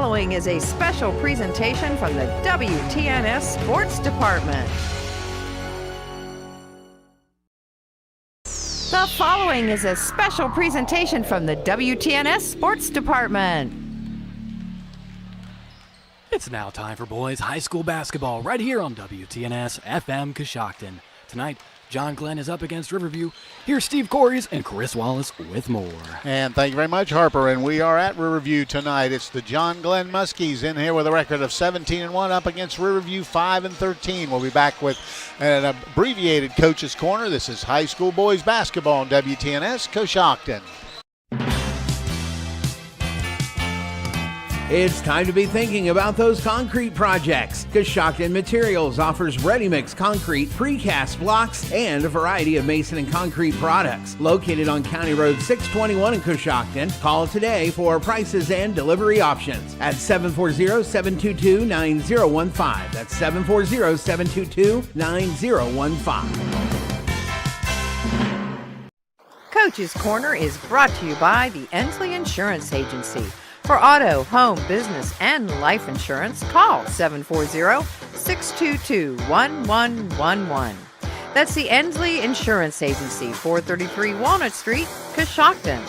following is a special presentation from the WTNS Sports Department. The following is a special presentation from the WTNS Sports Department. It's now time for boys high school basketball right here on WTNS FM Coshocton. Tonight, John Glenn is up against Riverview. Here's Steve Corries and Chris Wallace with more. And thank you very much, Harper. And we are at Riverview tonight. It's the John Glenn Muskies in here with a record of 17-1 up against Riverview 5-13. We'll be back with an abbreviated Coach's Corner. This is high school boys basketball on WTNS Coshocton. It's time to be thinking about those concrete projects. Coshocton Materials offers ready-mix concrete, precast blocks, and a variety of mason and concrete products. Located on County Road 621 in Coshocton, call today for prices and delivery options at 740-722-9015. That's 740-722-9015. Coach's Corner is brought to you by the Ensley Insurance Agency. For auto, home, business, and life insurance, call 740-622-1111. That's the Ensley Insurance Agency, 433 Walnut Street, Coshocton.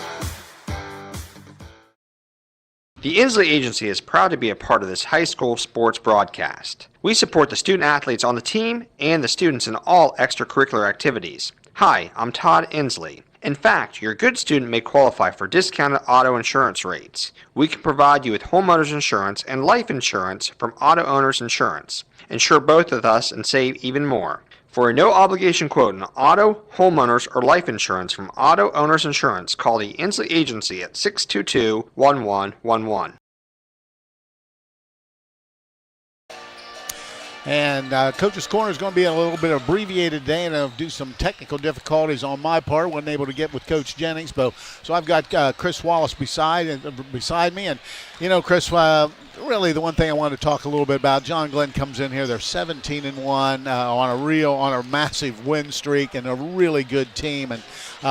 The Ensley Agency is proud to be a part of this high school sports broadcast. We support the student athletes on the team and the students in all extracurricular activities. Hi, I'm Todd Ensley. In fact, your good student may qualify for discounted auto insurance rates. We can provide you with homeowners insurance and life insurance from Auto Owners Insurance. Insure both with us and save even more. For a no-obligation quote on auto, homeowners, or life insurance from Auto Owners Insurance, call the Ensley Agency at 622-1111. And Coach's Corner is going to be a little bit abbreviated today, and I'll do some technical difficulties on my part. Wasn't able to get with Coach Jennings, so I've got Chris Wallace beside me. And, you know, Chris, really the one thing I wanted to talk a little bit about, John Glenn comes in here. They're 17-1 on a massive win streak and a really good team. And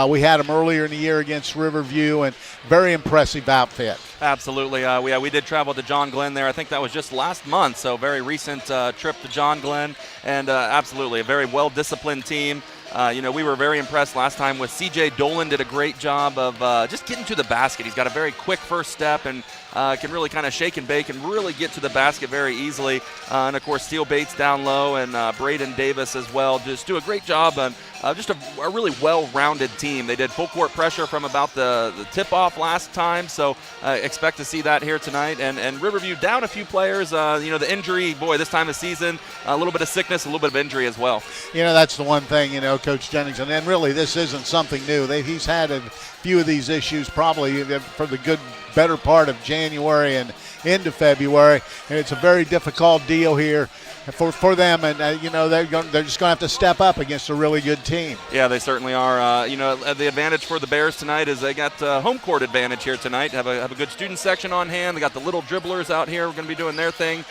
we had them earlier in the year against Riverview, and very impressive outfit. Absolutely. We did travel to John Glenn there. I think that was just last month, so very recent trip to John Glenn, and absolutely a very well-disciplined team. We were very impressed last time with C.J. Dolan. Did a great job of just getting to the basket. He's got a very quick first step and can really kind of shake and bake and really get to the basket very easily. And, of course, Steele Bates down low and Braden Davis as well. Just do a great job on just a really well-rounded team. They did full court pressure from about the tip-off last time, so expect to see that here tonight. And Riverview down a few players. The injury, boy, this time of season, a little bit of sickness, a little bit of injury as well. That's the one thing, Coach Jennings, and then really this isn't something new. He's had a few of these issues probably for the better part of January and into February, and it's a very difficult deal here for them, and they're just going to have to step up against a really good team. Yeah, they certainly are. The advantage for the Bears tonight is they got home court advantage here tonight. Have a good student section on hand. They got the little dribblers out here. We're going to be doing their thing.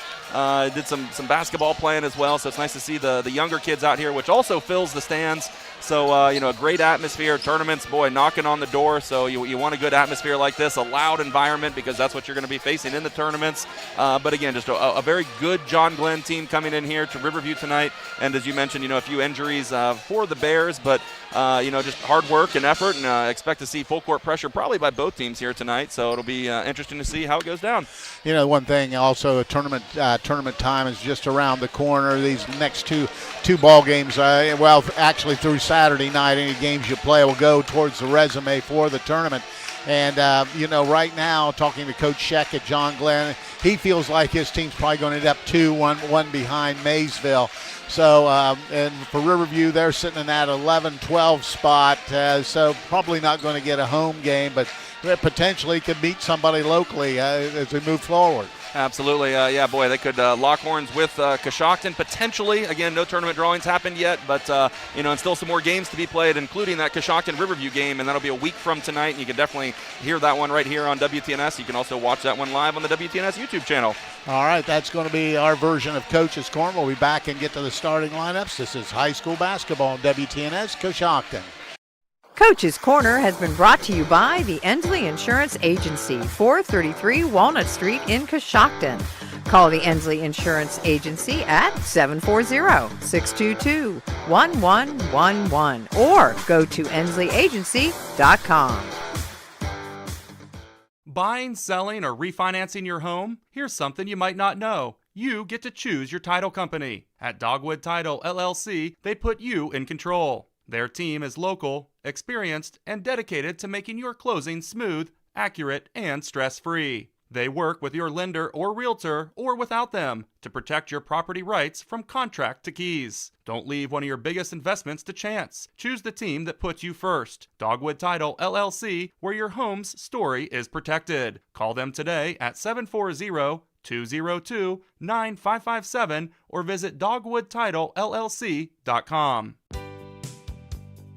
Did some basketball playing as well, so it's nice to see the younger kids out here, which also fills the stands. So, a great atmosphere. Tournaments, boy, knocking on the door. So you want a good atmosphere like this, a loud environment, because that's what you're going to be facing in the tournaments. But again, just a very good John Glenn team coming in here to Riverview tonight. And as you mentioned, a few injuries for the Bears, but just hard work and effort, and expect to see full court pressure probably by both teams here tonight. So it'll be interesting to see how it goes down. One thing also, tournament time is just around the corner. These next two ball games, actually through Saturday night, any games you play will go towards the resume for the tournament. And, right now, talking to Coach Sheck at John Glenn, he feels like his team's probably going to end up 2-1 behind Maysville. So, and for Riverview, they're sitting in that 11-12 spot, so probably not going to get a home game, but potentially could beat somebody locally as we move forward. Absolutely. They could lock horns with Coshocton potentially. Again, no tournament drawings happened yet, but, and still some more games to be played, including that Coshocton-Riverview game, and that'll be a week from tonight, and you can definitely hear that one right here on WTNS. You can also watch that one live on the WTNS YouTube channel. All right, that's going to be our version of Coach's Corner. We'll be back and get to the starting lineups. This is high school basketball on WTNS Coshocton. Coach's Corner has been brought to you by the Ensley Insurance Agency, 433 Walnut Street in Coshocton. Call the Ensley Insurance Agency at 740-622-1111 or go to ensley-agency.com. Buying, selling, or refinancing your home? Here's something you might not know. You get to choose your title company. At Dogwood Title, LLC, they put you in control. Their team is local, experienced, and dedicated to making your closing smooth, accurate, and stress-free. They work with your lender or realtor, or without them, to protect your property rights from contract to keys. Don't leave one of your biggest investments to chance. Choose the team that puts you first. Dogwood Title, LLC, where your home's story is protected. Call them today at 740-202-9557 or visit dogwoodtitlellc.com.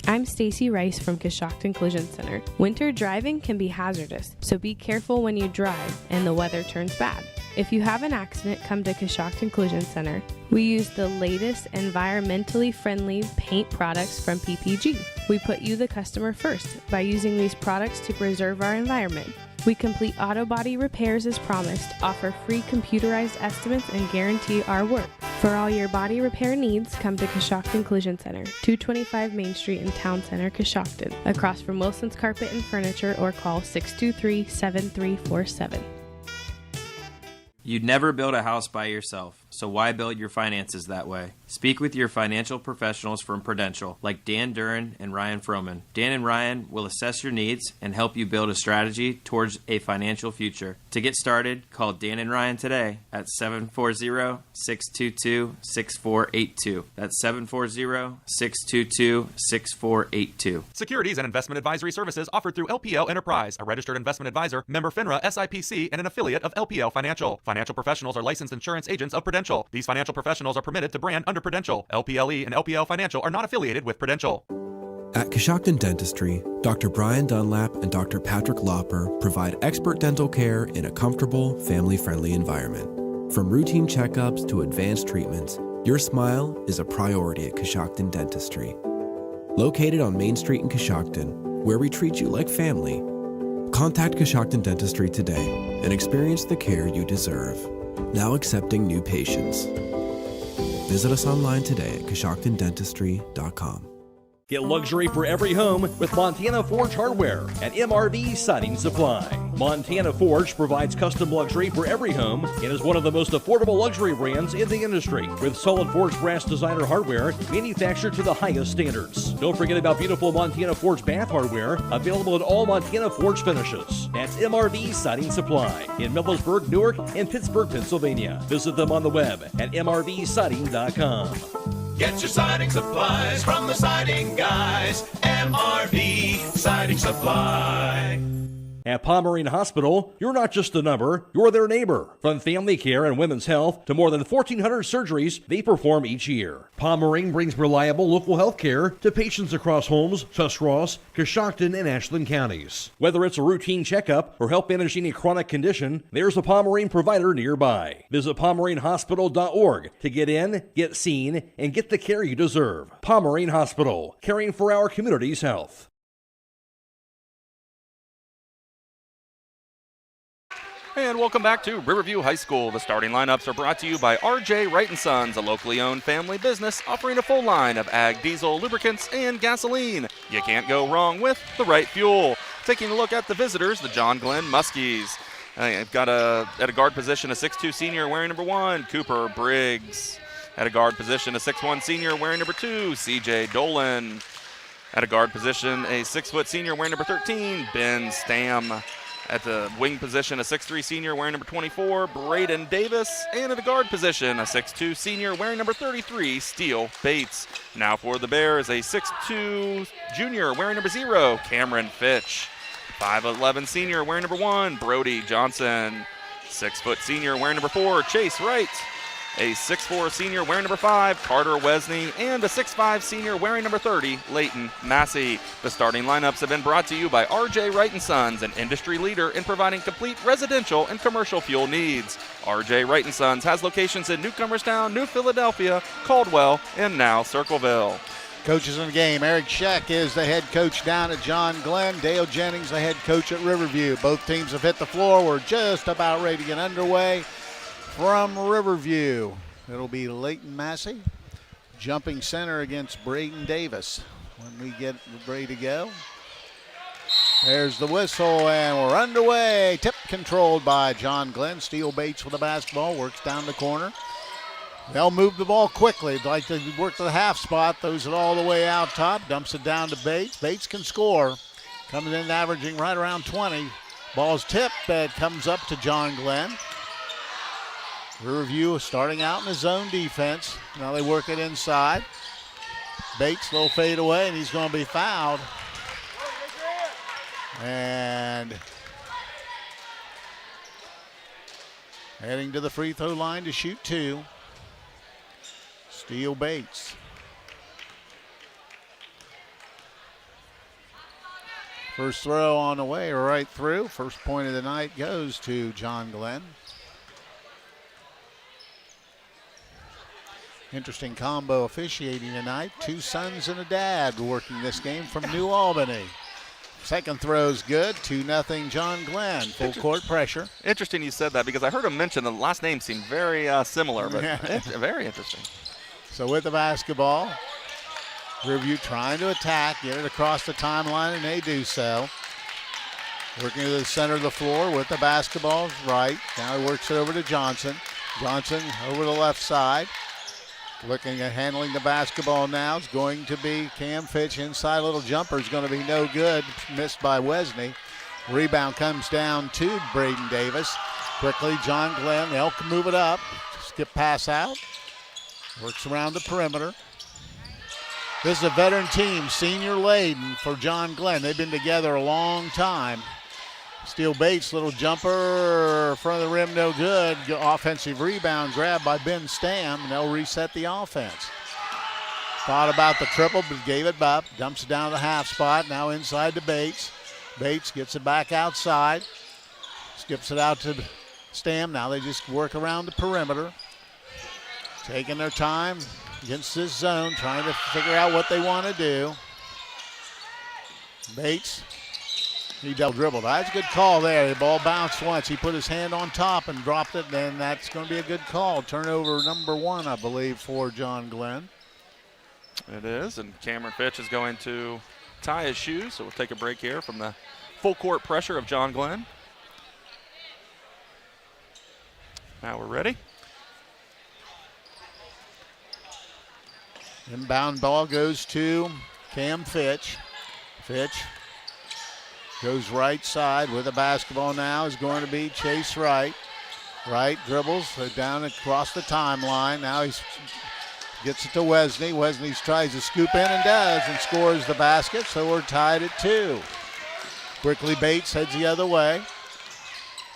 I'm Stacy Rice from Coshocton Collision Center. Winter driving can be hazardous, so be careful when you drive and the weather turns bad. If you have an accident, come to Coshocton Collision Center. We use the latest environmentally friendly paint products from PPG. We put you, the customer, first by using these products to preserve our environment. We complete auto body repairs as promised, offer free computerized estimates, and guarantee our work. For all your body repair needs, come to Coshocton Collision Center, 225 Main Street in Town Center, Coshocton, across from Wilson's Carpet and Furniture, or call 623-7347. You'd never build a house by yourself, so why build your finances that way? Speak with your financial professionals from Prudential, like Dan Duran and Ryan Froman. Dan and Ryan will assess your needs and help you build a strategy towards a financial future. To get started, call Dan and Ryan today at 740-622-6482. That's 740-622-6482. Securities and investment advisory services offered through LPL Enterprise, a registered investment advisor, member FINRA SIPC, and an affiliate of LPL Financial. Financial professionals are licensed insurance agents of Prudential. These financial professionals are permitted to brand under Prudential. LPLE and LPL Financial are not affiliated with Prudential. At Coshocton Dentistry, Dr. Brian Dunlap and Dr. Patrick Lauper provide expert dental care in a comfortable, family-friendly environment. From routine checkups to advanced treatments, your smile is a priority at Coshocton Dentistry. Located on Main Street in Coshocton, where we treat you like family, contact Coshocton Dentistry today and experience the care you deserve. Now accepting new patients. Visit us online today at CoshoctonDentistry.com. Get luxury for every home with Montana Forge Hardware at MRV Siding Supply. Montana Forge provides custom luxury for every home and is one of the most affordable luxury brands in the industry, with solid forged brass designer hardware manufactured to the highest standards. Don't forget about beautiful Montana Forge bath hardware available in all Montana Forge finishes. That's MRV Siding Supply in Millersburg, Newark, and Pittsburgh, Pennsylvania. Visit them on the web at mrvsiding.com. Get your siding supplies from the siding guys. MRV Siding Supply. At Pomerene Hospital, you're not just a number, you're their neighbor. From family care and women's health to more than 1,400 surgeries they perform each year. Pomerene brings reliable local health care to patients across Holmes, Tuscarawas, Coshocton, and Ashland counties. Whether it's a routine checkup or help managing a chronic condition, there's a Pomerene provider nearby. Visit PomereneHospital.org to get in, get seen, and get the care you deserve. Pomerene Hospital, caring for our community's health. And welcome back to Riverview High School. The starting lineups are brought to you by R.J. Wright & Sons, a locally owned family business offering a full line of ag diesel, lubricants, and gasoline. You can't go wrong with the right fuel. Taking a look at the visitors, the John Glenn Muskies. I've got at a guard position, a 6'2 senior wearing number 1, Cooper Briggs. At a guard position, a 6'1 senior wearing number 2, C.J. Dolan. At a guard position, a 6' senior wearing number 13, Ben Stam. At the wing position, a 6'3 senior wearing number 24, Braden Davis. And at the guard position, a 6'2 senior wearing number 33, Steele Bates. Now for the Bears, a 6'2 junior wearing number 0, Cameron Fitch. 5'11 senior wearing number 1, Brody Johnson. 6' senior wearing number 4, Chase Wright. A 6'4 senior wearing number 5, Carter Wesney, and a 6'5 senior wearing number 30, Leighton Massey. The starting lineups have been brought to you by R.J. Wright & Sons, an industry leader in providing complete residential and commercial fuel needs. R.J. Wright & Sons has locations in Newcomerstown, New Philadelphia, Caldwell, and now Circleville. Coaches in the game, Eric Scheck is the head coach down at John Glenn. Dale Jennings, the head coach at Riverview. Both teams have hit the floor. We're just about ready to get underway from Riverview. It'll be Leighton Massey jumping center against Braden Davis. When we get ready to go, there's the whistle, and we're underway. Tip controlled by John Glenn. Steele Bates with the basketball, works down the corner. They'll move the ball quickly. They'd like to work to the half spot, throws it all the way out top, dumps it down to Bates. Bates can score, coming in averaging right around 20. Ball's tipped, but comes up to John Glenn. Riverview starting out in the zone defense. Now they work it inside. Bates, little fade away, and he's going to be fouled. And heading to the free throw line to shoot 2. Steele Bates. First throw on the way, right through. First point of the night goes to John Glenn. Interesting combo officiating tonight. 2 sons and a dad working this game from New Albany. Second throw's good. 2-0 John Glenn. Full court pressure. Interesting you said that because I heard him mention the last name seemed very similar, but very interesting. So with the basketball, Riverview trying to attack, get it across the timeline, and they do so. Working to the center of the floor with the basketball right. Now he works it over to Johnson. Johnson over the left side. Looking at handling the basketball now is going to be Cam Fitch. Inside little jumper is going to be no good. Missed by Wesney. Rebound comes down to Braden Davis. Quickly, John Glenn. They'll move it up. Skip pass out. Works around the perimeter. This is a veteran team. Senior laden for John Glenn. They've been together a long time. Steele Bates, little jumper, front of the rim, no good. Offensive rebound grabbed by Ben Stam, and they'll reset the offense. Thought about the triple, but gave it up. Dumps it down to the half spot. Now inside to Bates. Bates gets it back outside. Skips it out to Stam. Now they just work around the perimeter. Taking their time against this zone, trying to figure out what they want to do. Bates. He double dribbled. That's a good call there. The ball bounced once. He put his hand on top and dropped it, and that's going to be a good call. Turnover number 1, I believe, for John Glenn. It is, and Cameron Fitch is going to tie his shoes, so we'll take a break here from the full court pressure of John Glenn. Now we're ready. Inbound ball goes to Cam Fitch. Fitch goes right side with the basketball now is going to be Chase Wright. Wright dribbles down across the timeline. Now he gets it to Wesney. Wesney tries to scoop in and does and scores the basket, so we're tied at 2. Quickly Bates heads the other way.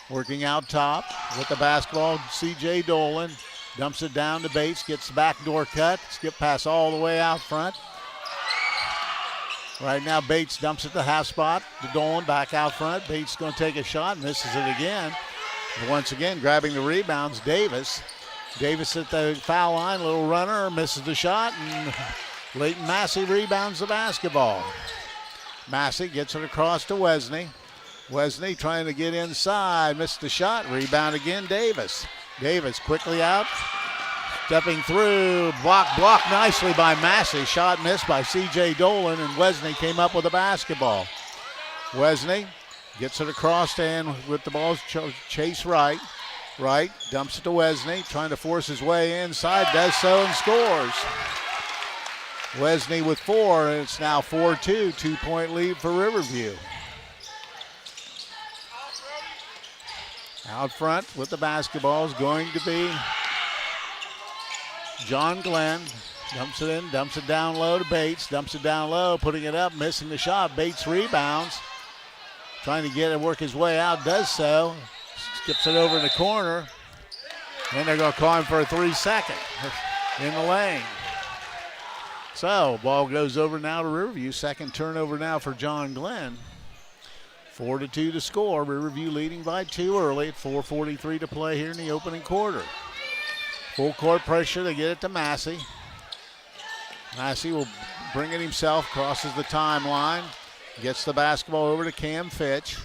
Working out top with the basketball, C.J. Dolan. Dumps it down to Bates, gets the backdoor cut. Skip pass all the way out front. Right now, Bates dumps it to half spot. To Dolan back out front. Bates going to take a shot, misses it again. And once again, grabbing the rebounds, Davis. Davis at the foul line, little runner, misses the shot, and Leighton Massey rebounds the basketball. Massey gets it across to Wesney. Wesney trying to get inside, missed the shot. Rebound again, Davis. Davis quickly out. Stepping through, blocked nicely by Massey. Shot missed by C.J. Dolan, and Wesney came up with the basketball. Wesney gets it across and with the ball, Chase Wright. Wright dumps it to Wesney, trying to force his way inside, does so and scores. Wesney with 4, and it's now 4-2, 2-point lead for Riverview. Out front with the basketball is going to be John Glenn. Dumps it in, dumps it down low to Bates. Dumps it down low, putting it up, missing the shot. Bates rebounds. Trying to get it, work his way out, does so. Skips it over in the corner. And they're going to call him for a 3-second in the lane. So, ball goes over now to Riverview. Second turnover now for John Glenn. 4-2 to score. Riverview leading by 2 early at 4:43 to play here in the opening quarter. Full court pressure. They get it to Massey. Massey will bring it himself, crosses the timeline, gets the basketball over to Cam Fitch.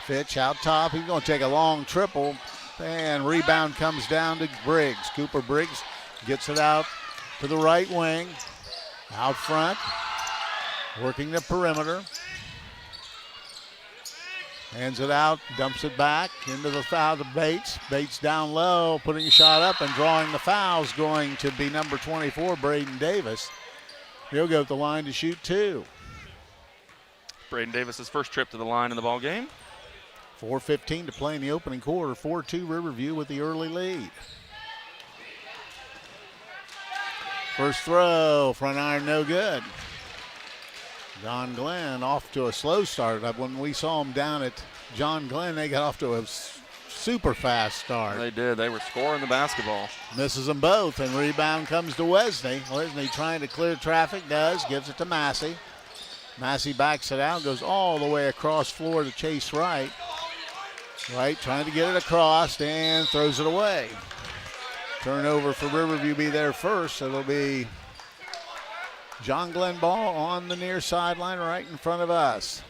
Fitch out top. He's going to take a long triple, and rebound comes down to Briggs. Cooper Briggs gets it out to the right wing. Out front, working the perimeter. Hands it out, dumps it back into the foul to Bates. Bates down low, putting a shot up and drawing the foul is going to be number 24, Braden Davis. He'll go to the line to shoot 2. Braden Davis' first trip to the line in the ball game. 4:15 to play in the opening quarter. 4-2 Riverview with the early lead. First throw, front iron, no good. John Glenn off to a slow start. When we saw him down at John Glenn, they got off to a super fast start. They did. They were scoring the basketball. Misses them both, and rebound comes to Wesley. Wesley trying to clear traffic, gives it to Massey. Massey backs it out, goes all the way across floor to Chase Wright. Wright trying to get it across and throws it away. Turnover for Riverview be there first. It'll be John Glenn ball on the near sideline right in front of us.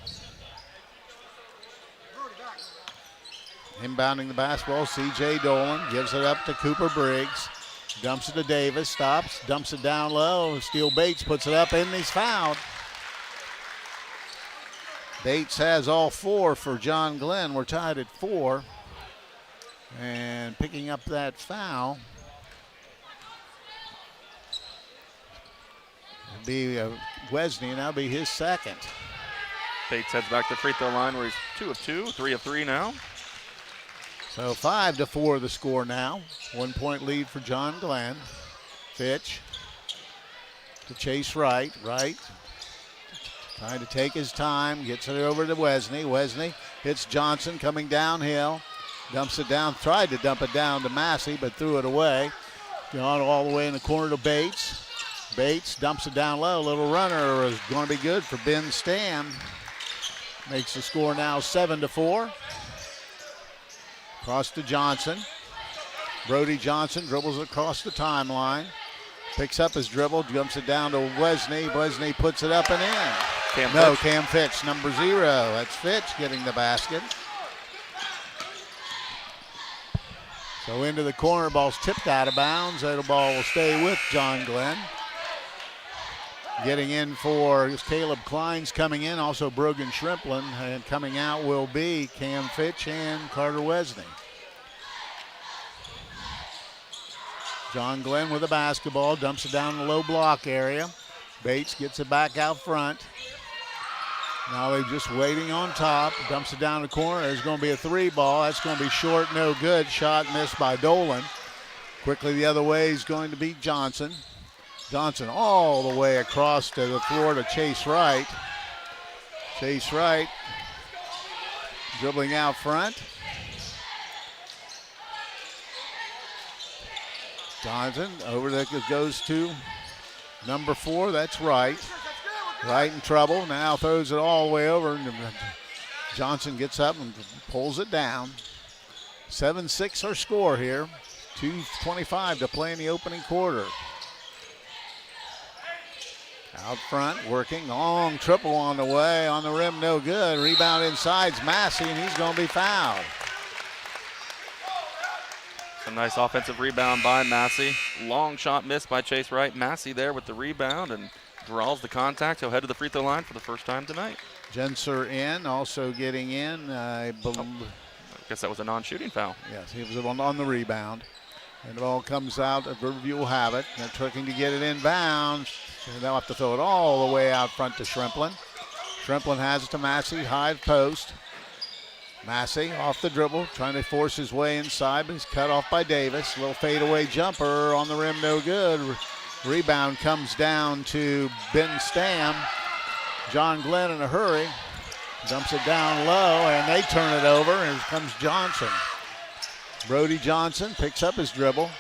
Inbounding the basketball, C.J. Dolan gives it up to Cooper Briggs. Dumps it to Davis, stops, dumps it down low. Steele Bates puts it up and he's fouled. Bates has all 4 for John Glenn. We're tied at 4. And picking up that foul will be Wesley, and that'll be his second. Bates heads back to the free throw line where he's 2 of 2, 3 of 3 now. So 5-4 the score now. 1 point lead for John Glenn. Fitch to Chase Wright. Wright trying to take his time, gets it over to Wesley. Wesley hits Johnson coming downhill. Dumps it down, tried to dump it down to Massey, but threw it away. Gone all the way in the corner to Bates. Bates dumps it down low. Little runner is going to be good for Ben Stam. Makes the score now 7-4. Cross to Johnson. Brody Johnson dribbles across the timeline. Picks up his dribble, jumps it down to Wesley. Wesley puts it up and in. Cam Fitch, number 0. That's Fitch getting the basket. So into the corner, ball's tipped out of bounds. That ball will stay with John Glenn. Getting in for Caleb Klein's coming in, also Brogan Shrimplin, and coming out will be Cam Fitch and Carter Wesley. John Glenn with the basketball, dumps it down in the low block area. Bates gets it back out front. Now they're just waiting on top. Dumps it down the corner. There's going to be a 3 ball. That's going to be short, no good. Shot missed by Dolan. Quickly the other way is going to be Johnson. Johnson all the way across to the floor to Chase Wright. Chase Wright dribbling out front. Johnson over there goes to number 4. That's Wright. Wright in trouble. Now throws it all the way over. Johnson gets up and pulls it down. 7-6 our score here. 2:25 to play in the opening quarter. Out front, working, long triple on the way, on the rim, no good. Rebound inside's Massey, and he's going to be fouled. A nice offensive rebound by Massey. Long shot missed by Chase Wright. Massey there with the rebound and draws the contact. He'll head to the free throw line for the first time tonight. Jenser in, also getting in. I guess that was a non-shooting foul. Yes, he was on the rebound. And the ball comes out. Riverview will have it. They're looking to get it inbounds. And they'll have to throw it all the way out front to Shrimplin. Shrimplin has it to Massey, high post. Massey off the dribble, trying to force his way inside, but he's cut off by Davis. Little fadeaway jumper on the rim, no good. Rebound comes down to Ben Stam. John Glenn in a hurry. Dumps it down low, and they turn it over, and here comes Johnson. Brody Johnson picks up his dribble.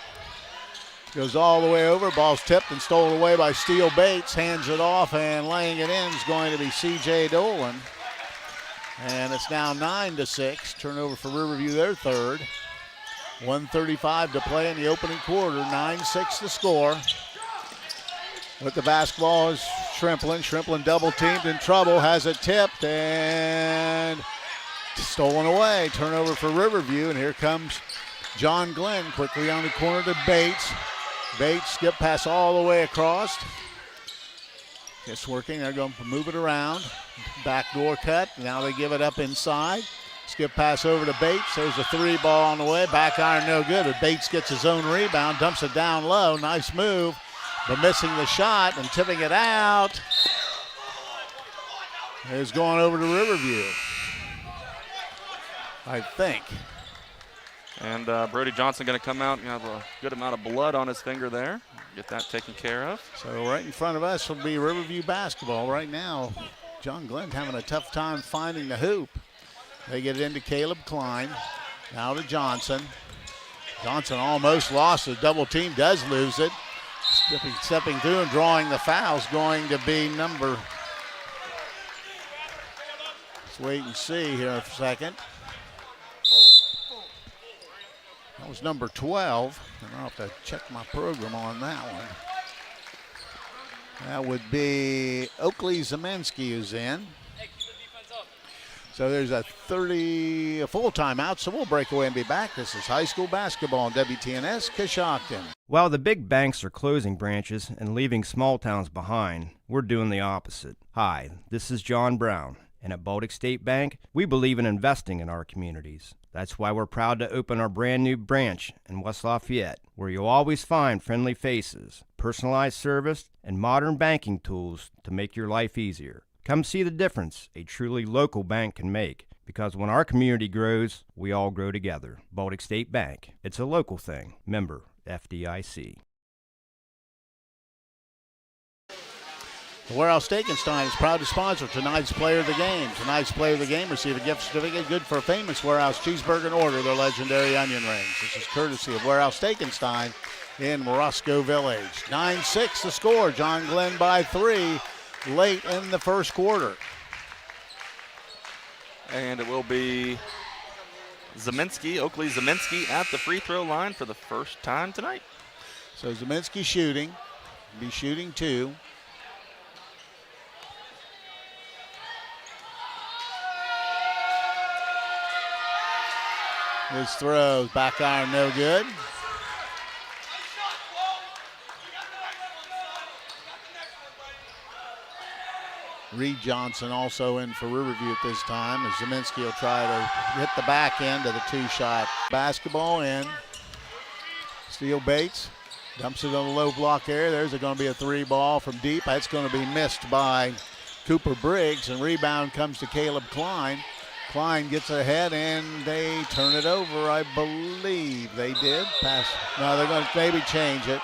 Goes all the way over. Ball's tipped and stolen away by Steele Bates. Hands it off, and laying it in is going to be C.J. Dolan. And it's now 9-6. Turnover for Riverview, their third. 1:35 to play in the opening quarter. 9-6 the score. with the basketball is Shrimplin. Shrimplin double teamed, in trouble, has it tipped and stolen away. Turnover for Riverview, and here comes John Glenn quickly on the corner to Bates. Bates skip pass all the way across. It's working. They're going to move it around. Backdoor cut. Now they give it up inside. Skip pass over to Bates. There's a three ball on the way. Back iron no good, but Bates gets his own rebound, dumps it down low. Nice move, but missing the shot and tipping it out. It's going over to Riverview, I think. And Brody Johnson going to come out and have a good amount of blood on his finger there. Get that taken care of. So right in front of us will be Riverview basketball. Right now, John Glenn having a tough time finding the hoop. They get it into Caleb Klein. Now to Johnson. Johnson almost lost it. Double team, does lose it. Stepping through and drawing the foul is going to be number. Let's wait and see here for a second. That was number 12. And I'll have to check my program on that one. That would be Oakley Zeminski who's in. So there's a full timeout, so we'll break away and be back. This is high school basketball on WTNS Coshocton. While the big banks are closing branches and leaving small towns behind, we're doing the opposite. Hi, this is John Brown, and at Baltic State Bank, we believe in investing in our communities. That's why we're proud to open our brand new branch in West Lafayette, where you'll always find friendly faces, personalized service, and modern banking tools to make your life easier. Come see the difference a truly local bank can make, because when our community grows, we all grow together. Baltic State Bank. It's a local thing. Member FDIC. The Warehouse Steakenstein is proud to sponsor tonight's Player of the Game. Tonight's Player of the Game receive a gift certificate good for a famous Warehouse cheeseburger and order their legendary onion rings. This is courtesy of Warehouse Steakenstein in Roscoe Village. 9-6 the score. John Glenn by 3. Late in the first quarter. And it will be Zeminski, Oakley Zeminski at the free throw line for the first time tonight. So Zeminski shooting, be shooting 2. His throws, back iron no good. Reed Johnson also in for Riverview at this time as Zeminski will try to hit the back end of the 2-shot. Basketball in. Steele Bates dumps it on the low block area. There's going to be a 3 ball from deep. That's going to be missed by Cooper Briggs, and rebound comes to Caleb Klein. Klein gets ahead and they turn it over, I believe they did. Pass. No, they're going to maybe change it.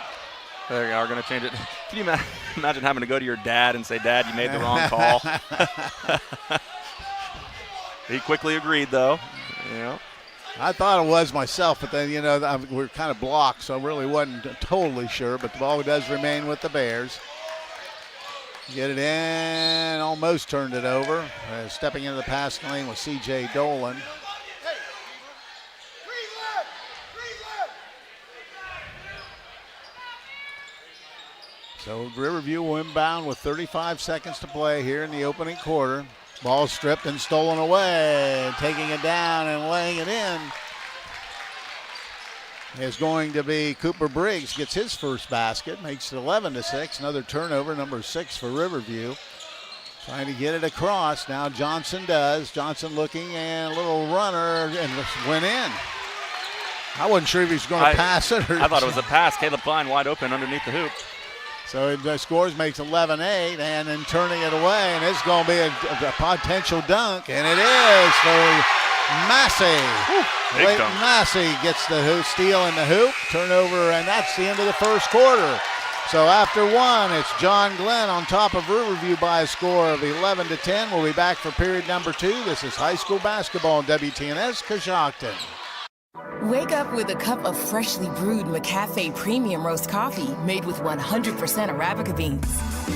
They are going to change it. Can you imagine having to go to your dad and say, Dad, you made the wrong call? He quickly agreed, though. Yeah. I thought it was myself, but then, we're kind of blocked, so I really wasn't totally sure. But the ball does remain with the Bears. Get it in, almost turned it over. Stepping into the passing lane was C.J. Dolan. So Riverview will inbound with 35 seconds to play here in the opening quarter. Ball stripped and stolen away. Taking it down and laying it in is going to be Cooper Briggs. Gets his first basket, makes it 11-6. Another turnover, number 6 for Riverview. Trying to get it across. Now Johnson does. Johnson looking and a little runner and went in. I wasn't sure if he was going to pass it. I thought it was a pass. Caleb Klein wide open underneath the hoop. So the scores, makes 11-8, and then turning it away, and it's going to be a potential dunk, and it is for Massey. Leighton Massey gets the hoop, steal in the hoop, turnover, and that's the end of the first quarter. So after one, it's John Glenn on top of Riverview by a score of 11-10. We'll be back for period number 2. This is high school basketball on WTNS Coshocton. Wake up with a cup of freshly brewed McCafe Premium Roast Coffee made with 100% Arabica beans.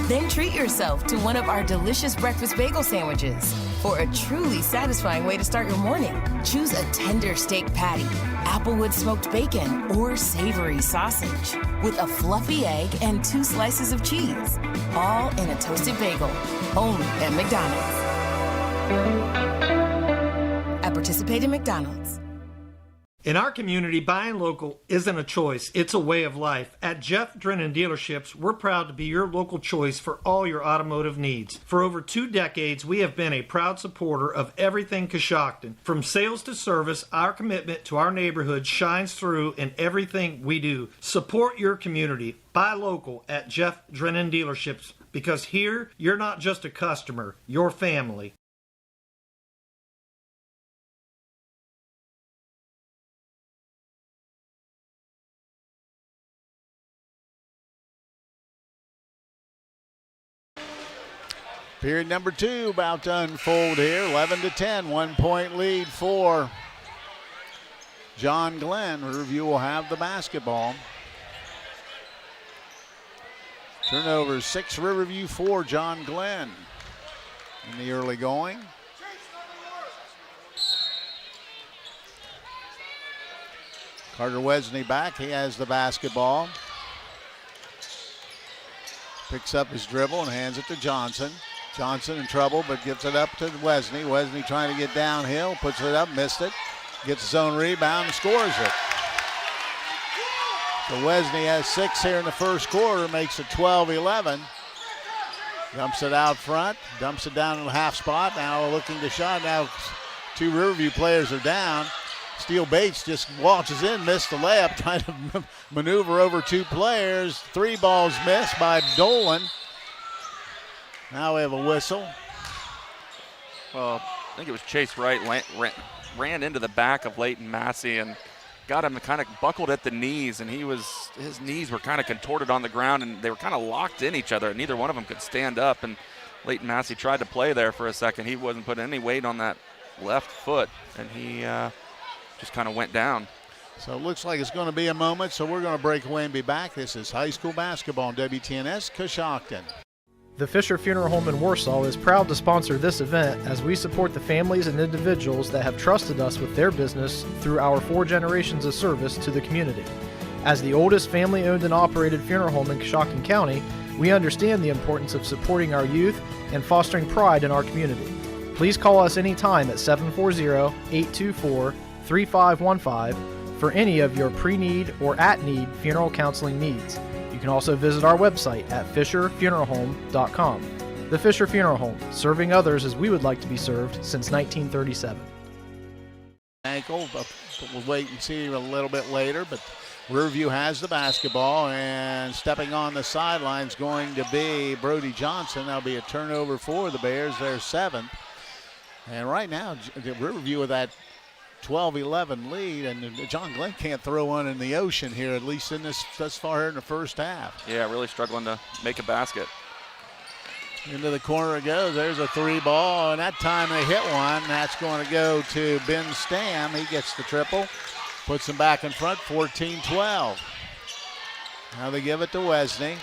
Then treat yourself to one of our delicious breakfast bagel sandwiches. For a truly satisfying way to start your morning, choose a tender steak patty, applewood smoked bacon, or savory sausage with a fluffy egg and 2 slices of cheese, all in a toasted bagel, only at McDonald's. At participating McDonald's. In our community, buying local isn't a choice, it's a way of life. At Jeff Drennan Dealerships, we're proud to be your local choice for all your automotive needs. For over 2 decades, we have been a proud supporter of everything Coshocton. From sales to service, our commitment to our neighborhood shines through in everything we do. Support your community. Buy local at Jeff Drennan Dealerships, because here, you're not just a customer, you're family. Period number 2 about to unfold here. 11-10, 1-point lead for John Glenn. Riverview will have the basketball. Turnover 6 Riverview, 4 John Glenn in the early going. Carter Wesney back. He has the basketball. Picks up his dribble and hands it to Johnson. Johnson in trouble, but gives it up to Wesney. Wesney trying to get downhill, puts it up, missed it. Gets his own rebound and scores it. So Wesney has 6 here in the first quarter, makes it 12-11. Dumps it out front, dumps it down in the half spot. Now looking to shot. Now 2 Riverview players are down. Steele Bates just launches in, missed the layup, trying to maneuver over 2 players. 3 balls missed by Dolan. Now we have a whistle. Well, I think it was Chase Wright ran into the back of Leighton Massey and got him kind of buckled at the knees, and his knees were kind of contorted on the ground, and they were kind of locked in each other, and neither one of them could stand up. And Leighton Massey tried to play there for a second. He wasn't putting any weight on that left foot, and he just kind of went down. So it looks like it's going to be a moment, so we're going to break away and be back. This is high school basketball on WTNS Coshocton. The Fisher Funeral Home in Warsaw is proud to sponsor this event as we support the families and individuals that have trusted us with their business through our 4 generations of service to the community. As the oldest family-owned and operated funeral home in Coshocton County, we understand the importance of supporting our youth and fostering pride in our community. Please call us anytime at 740-824-3515 for any of your pre-need or at-need funeral counseling needs. You can also visit our website at fisherfuneralhome.com. The Fisher Funeral Home, serving others as we would like to be served since 1937. Ankle, but we'll wait and see a little bit later, but Riverview has the basketball, and stepping on the sideline is going to be Brody Johnson. That'll be a turnover for the Bears, their 7th. And right now, Riverview with that 12-11 lead, and John Glenn can't throw one in the ocean here, at least in this thus far in the first half. Yeah, really struggling to make a basket. Into the corner it goes. There's a 3 ball, and that time they hit one. That's going to go to Ben Stam. He gets the triple, puts him back in front, 14-12. Now they give it to Wesney.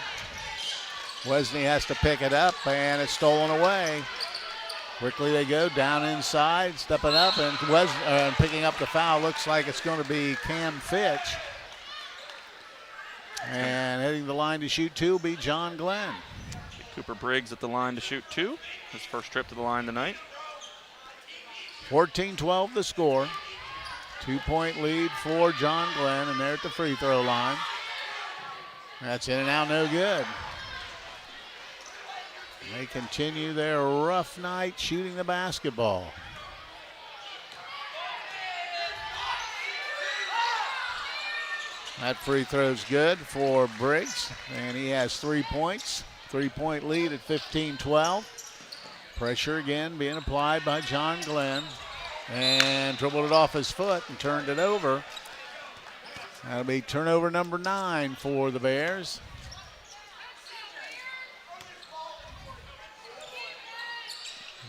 Wesney has to pick it up, and it's stolen away. Quickly they go down inside, stepping up, and picking up the foul. Looks like it's going to be Cam Fitch. And heading the line to shoot 2 will be John Glenn. Cooper Briggs at the line to shoot 2. His first trip to the line tonight. 14-12 the score. 2-point lead for John Glenn, and they're at the free throw line. That's in and out, no good. They continue their rough night shooting the basketball. That free throw's good for Briggs, and he has 3 points. 3-point lead at 15-12. Pressure again being applied by John Glenn, and dribbled it off his foot and turned it over. That'll be turnover number 9 for the Bears.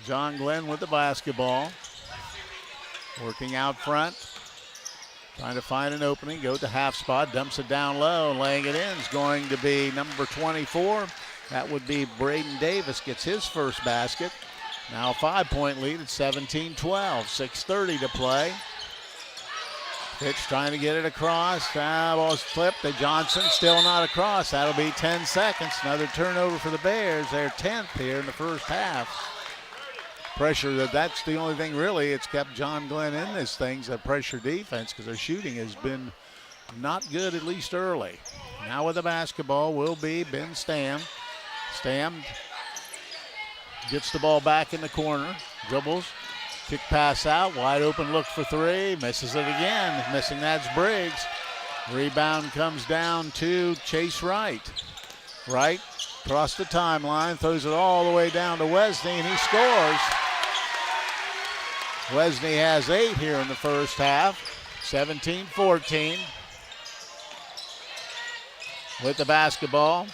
John Glenn with the basketball. Working out front. Trying to find an opening, go to half spot, dumps it down low, laying it in is going to be number 24. That would be Braden Davis, gets his first basket. Now a 5-point lead at 17-12, 6:30 to play. Pitch trying to get it across. Ball's flipped to Johnson, still not across. That'll be 10 seconds. Another turnover for the Bears. They're 10th here in the first half. Pressure, that's the only thing really. It's kept John Glenn in this thing, is that pressure defense, because their shooting has been not good, at least early. Now with the basketball will be Ben Stam. Stam gets the ball back in the corner, dribbles. Kick pass out, wide open look for three, misses it again. Missing that's Briggs. Rebound comes down to Chase Wright. Wright across the timeline, throws it all the way down to Wesley, and he scores. Wesley has 8 here in the first half, 17-14. With the basketball,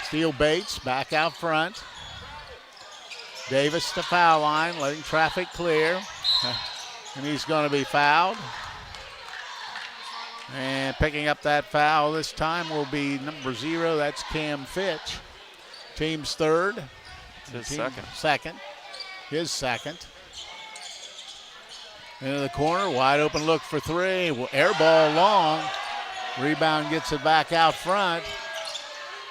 Steele Bates back out front. Davis to foul line, letting traffic clear. And he's going to be fouled. And picking up that foul this time will be number 0. That's Cam Fitch. Team's third. His second. His second. Into the corner, wide open look for three. Air ball long. Rebound gets it back out front.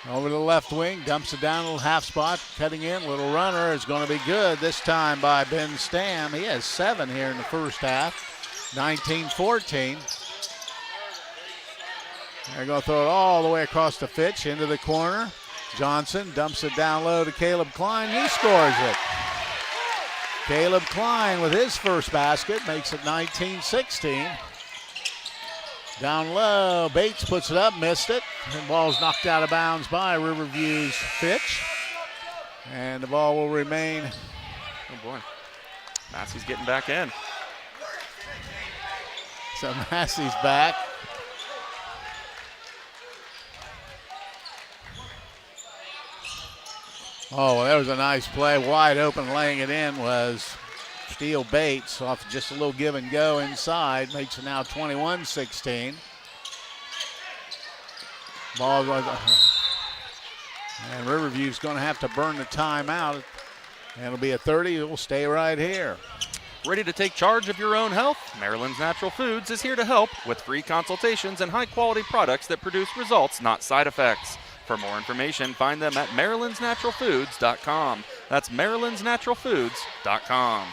Over the left wing, dumps it down a little half spot, cutting in, little runner is going to be good this time by Ben Stam. He has 7 here in the first half, 19-14. They're going to throw it all the way across the Fitch into the corner. Johnson dumps it down low to Caleb Klein. He scores it. Caleb Klein with his first basket makes it 19-16. Down low, Bates puts it up, missed it. The ball's knocked out of bounds by Riverview's Fitch. And the ball will remain. Oh boy, Massey's getting back in. So Massey's back. Oh, well, that was a nice play. Wide open, laying it in was Steele Bates off just a little give and go inside. Makes it now 21-16. Ball goes, and Riverview's going to have to burn the timeout. And it'll be a 30. It will stay right here. Ready to take charge of your own health? Maryland's Natural Foods is here to help with free consultations and high-quality products that produce results, not side effects. For more information, find them at marylandsnaturalfoods.com. That's marylandsnaturalfoods.com.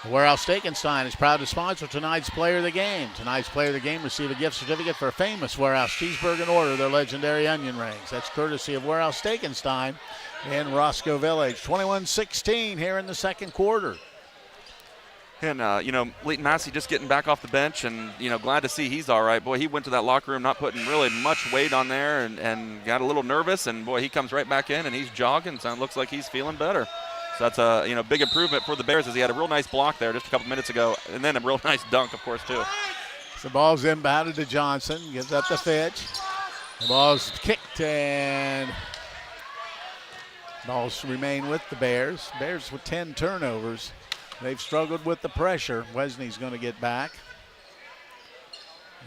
Warehouse Steak-N-Stein is proud to sponsor tonight's Player of the Game. Tonight's Player of the Game receive a gift certificate for a famous Warehouse cheeseburger and order their legendary onion rings. That's courtesy of Warehouse Steak-N-Stein in Roscoe Village. 21-16 here in the second quarter. And, Leighton Massey just getting back off the bench and, glad to see he's all right. Boy, he went to that locker room not putting really much weight on there and got a little nervous. And, boy, he comes right back in and he's jogging, so it looks like he's feeling better. So that's a, big improvement for the Bears as he had a real nice block there just a couple minutes ago. And then a real nice dunk, of course, too. So the ball's inbounded to Johnson. Gives up the Fitch. The ball's kicked and balls remain with the Bears. Bears with 10 turnovers. They've struggled with the pressure. Wesley's going to get back.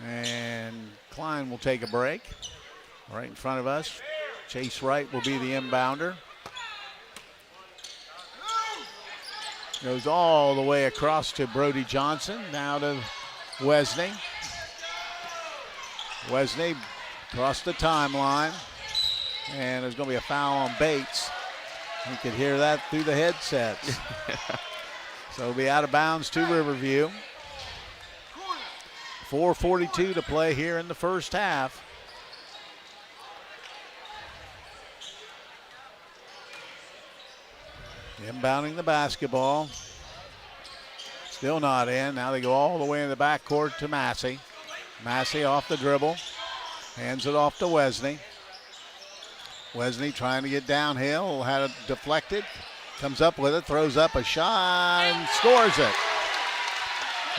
And Klein will take a break. Right in front of us. Chase Wright will be the inbounder. Goes all the way across to Brody Johnson. Now to Wesley. Wesley across the timeline. And there's going to be a foul on Bates. You could hear that through the headsets. So it'll be out of bounds to Riverview. 4:42 to play here in the first half. Inbounding the basketball. Still not in. Now they go all the way in the backcourt to Massey. Massey off the dribble. Hands it off to Wesley. Wesley trying to get downhill. Had it deflected. Comes up with it, throws up a shot, and scores it.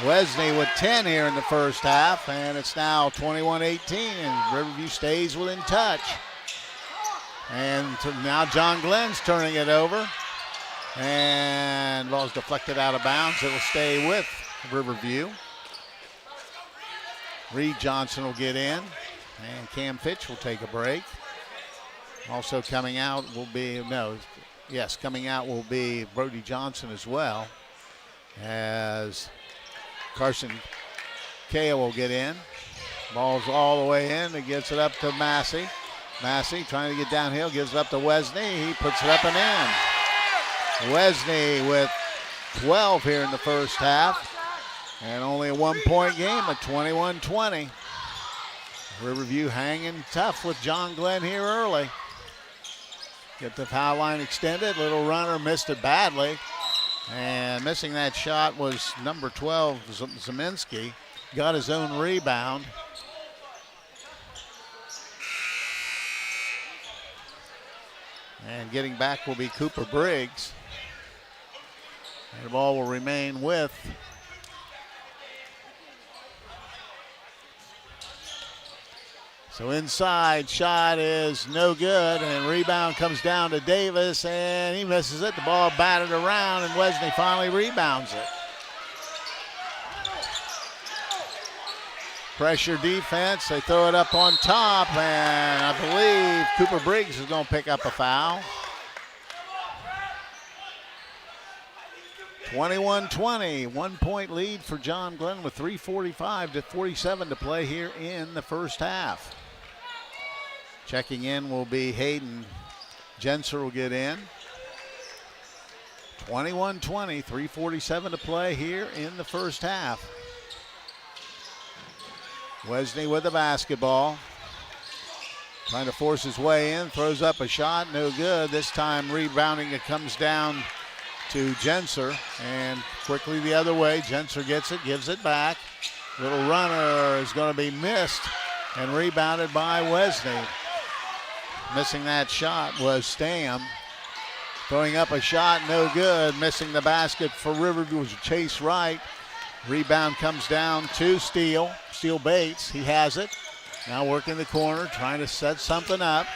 Wesley with 10 here in the first half, and it's now 21-18, and Riverview stays within touch. And now John Glenn's turning it over, and ball's deflected out of bounds. It'll stay with Riverview. Reed Johnson will get in, and Cam Fitch will take a break. Also coming out will be, coming out will be Brody Johnson as well, as Carson Kale will get in. Ball's all the way in. It gets it up to Massey. Massey trying to get downhill, gives it up to Wesney. He puts it up and in. Wesney with 12 here in the first half. And only a 1-point game at 21-20. Riverview hanging tough with John Glenn here early. Get the foul line extended. Little runner missed it badly. And missing that shot was number 12, Zeminski. Got his own rebound. And getting back will be Cooper Briggs. And the ball will remain with so inside shot is no good, and rebound comes down to Davis, and he misses it. The ball batted around, and Wesney finally rebounds it. Pressure defense, they throw it up on top, and I believe Cooper Briggs is going to pick up a foul. 21-20, 1-point lead for John Glenn with 3:45 to 47 to play here in the first half. Checking in will be Hayden. Jenser will get in. 21-20, 3:47 to play here in the first half. Wesney with the basketball. Trying to force his way in, throws up a shot, no good. This time rebounding, it comes down to Jenser, and quickly the other way. Jenser gets it, gives it back. Little runner is going to be missed and rebounded by Wesney. Missing that shot was Stam. Throwing up a shot, no good. Missing the basket for Riverview was Chase Wright. Rebound comes down to Steele Bates. He has it. Now working the corner, trying to set something up.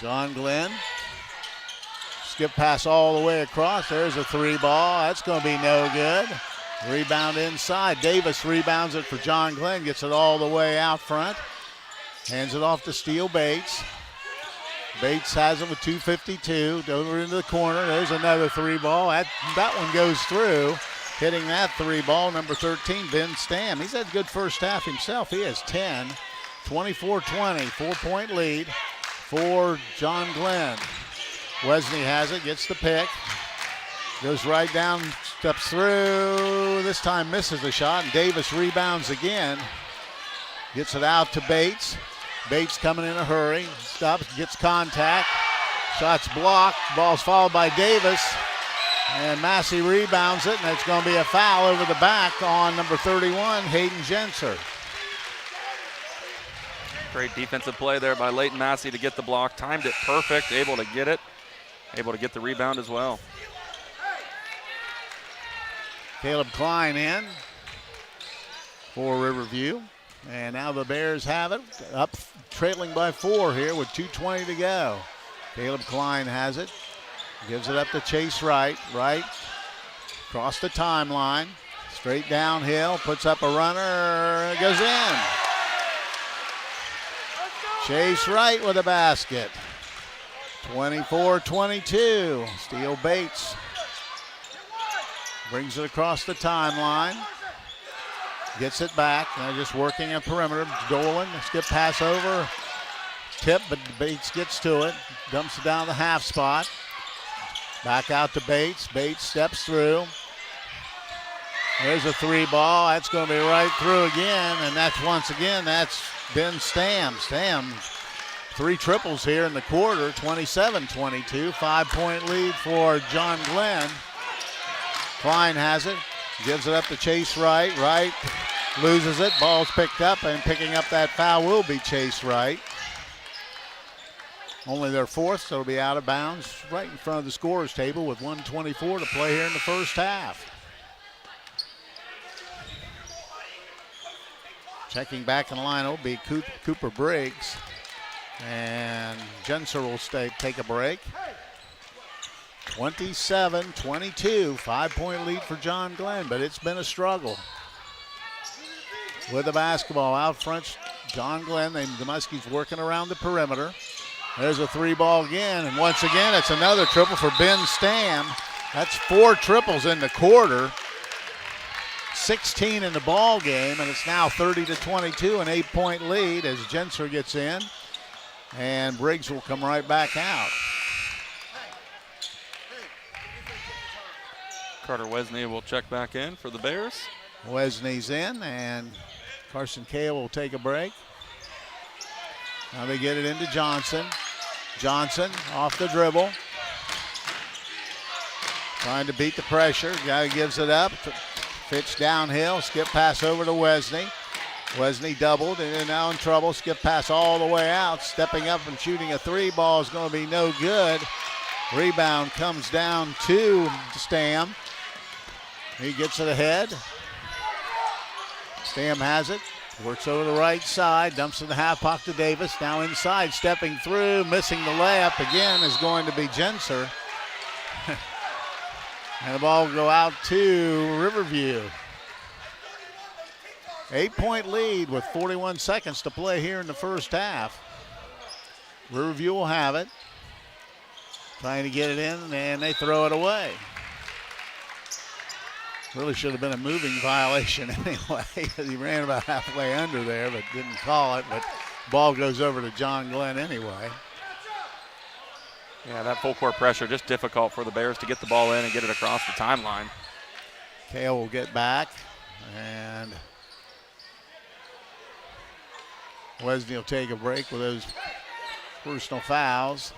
John Glenn. Skip pass all the way across. There's a three ball. That's going to be no good. Rebound inside. Davis rebounds it for John Glenn. Gets it all the way out front. Hands it off to Steele Bates. Bates has it with 2:52. Over into the corner. There's another three ball. That one goes through. Hitting that three ball, number 13, Ben Stam. He's had a good first half himself. He has 10. 24-20, 4-point lead for John Glenn. Wesney has it, gets the pick. Goes right down, steps through. This time misses the shot, and Davis rebounds again. Gets it out to Bates. Bates coming in a hurry. Stops, gets contact. Shot's blocked. Ball's followed by Davis. And Massey rebounds it, and it's going to be a foul over the back on number 31, Hayden Jenser. Great defensive play there by Leighton Massey to get the block. Timed it perfect, able to get it. Able to get the rebound as well. Caleb Klein in for Riverview. And now the Bears have it, up trailing by 4 here with 2:20 to go. Caleb Klein has it, gives it up to Chase Wright. Wright across the timeline, straight downhill, puts up a runner, goes in. Chase Wright with a basket. 24-22. Steele Bates brings it across the timeline. Gets it back. Now just working a perimeter. Dolan, skip pass over. Tip, but Bates gets to it. Dumps it down the half spot. Back out to Bates. Bates steps through. There's a three ball. That's going to be right through again. And that's once again, that's Ben Stam. Stam, 3 triples here in the quarter. 27-22. 5-point lead for John Glenn. Klein has it. Gives it up to Chase Wright. Wright loses it. Ball's picked up, and picking up that foul will be Chase Wright. Only their 4th, so it'll be out of bounds right in front of the scorer's table with 1:24 to play here in the first half. Checking back in the line will be Cooper Briggs. And Jenser will take a break. 27-22, 5-point lead for John Glenn, but it's been a struggle. With the basketball out front, John Glenn, the Muskies working around the perimeter. There's a 3-ball again, and once again, it's another triple for Ben Stam. That's 4 triples in the quarter, 16 in the ball game, and it's now 30-22, an 8-point lead as Jenser gets in, and Briggs will come right back out. Carter Wesney will check back in for the Bears. Wesney's in, and Carson Kale will take a break. Now they get it into Johnson. Johnson off the dribble. Trying to beat the pressure. Guy gives it up. Pitch downhill. Skip pass over to Wesney. Wesney doubled and now in trouble. Skip pass all the way out. Stepping up and shooting a 3 ball is going to be no good. Rebound comes down to Stam. He gets it ahead. Stam has it. Works over the right side. Dumps in the half pocket to Davis. Now inside. Stepping through. Missing the layup again is going to be Jenser. And the ball will go out to Riverview. 8-point lead with 41 seconds to play here in the first half. Riverview will have it. Trying to get it in, and they throw it away. Really should have been a moving violation anyway, because he ran about halfway under there, but didn't call it. But ball goes over to John Glenn anyway. Yeah, that full court pressure, just difficult for the Bears to get the ball in and get it across the timeline. Kale will get back, and Wesney will take a break with those personal fouls.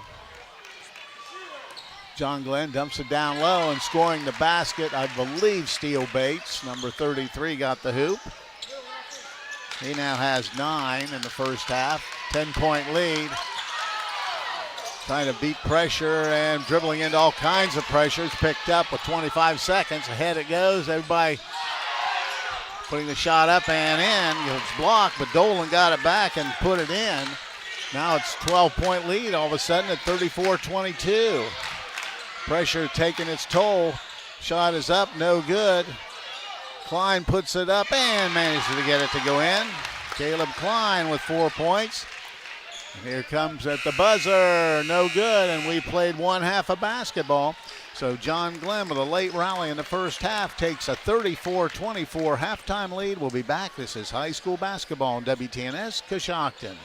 John Glenn dumps it down low and scoring the basket, I believe Steele Bates, number 33, got the hoop. He now has 9 in the first half, 10-point lead. Trying to beat pressure and dribbling into all kinds of pressures. Picked up with 25 seconds. Ahead it goes. Everybody putting the shot up and in. It's blocked, but Dolan got it back and put it in. Now it's 12-point lead all of a sudden at 34-22. Pressure taking its toll. Shot is up, no good. Klein puts it up and manages to get it to go in. Caleb Klein with 4 points. And here comes at the buzzer, no good, and we played one half of basketball. So John Glenn with a late rally in the first half takes a 34-24 halftime lead. We'll be back. This is high school basketball on WTNS Coshocton.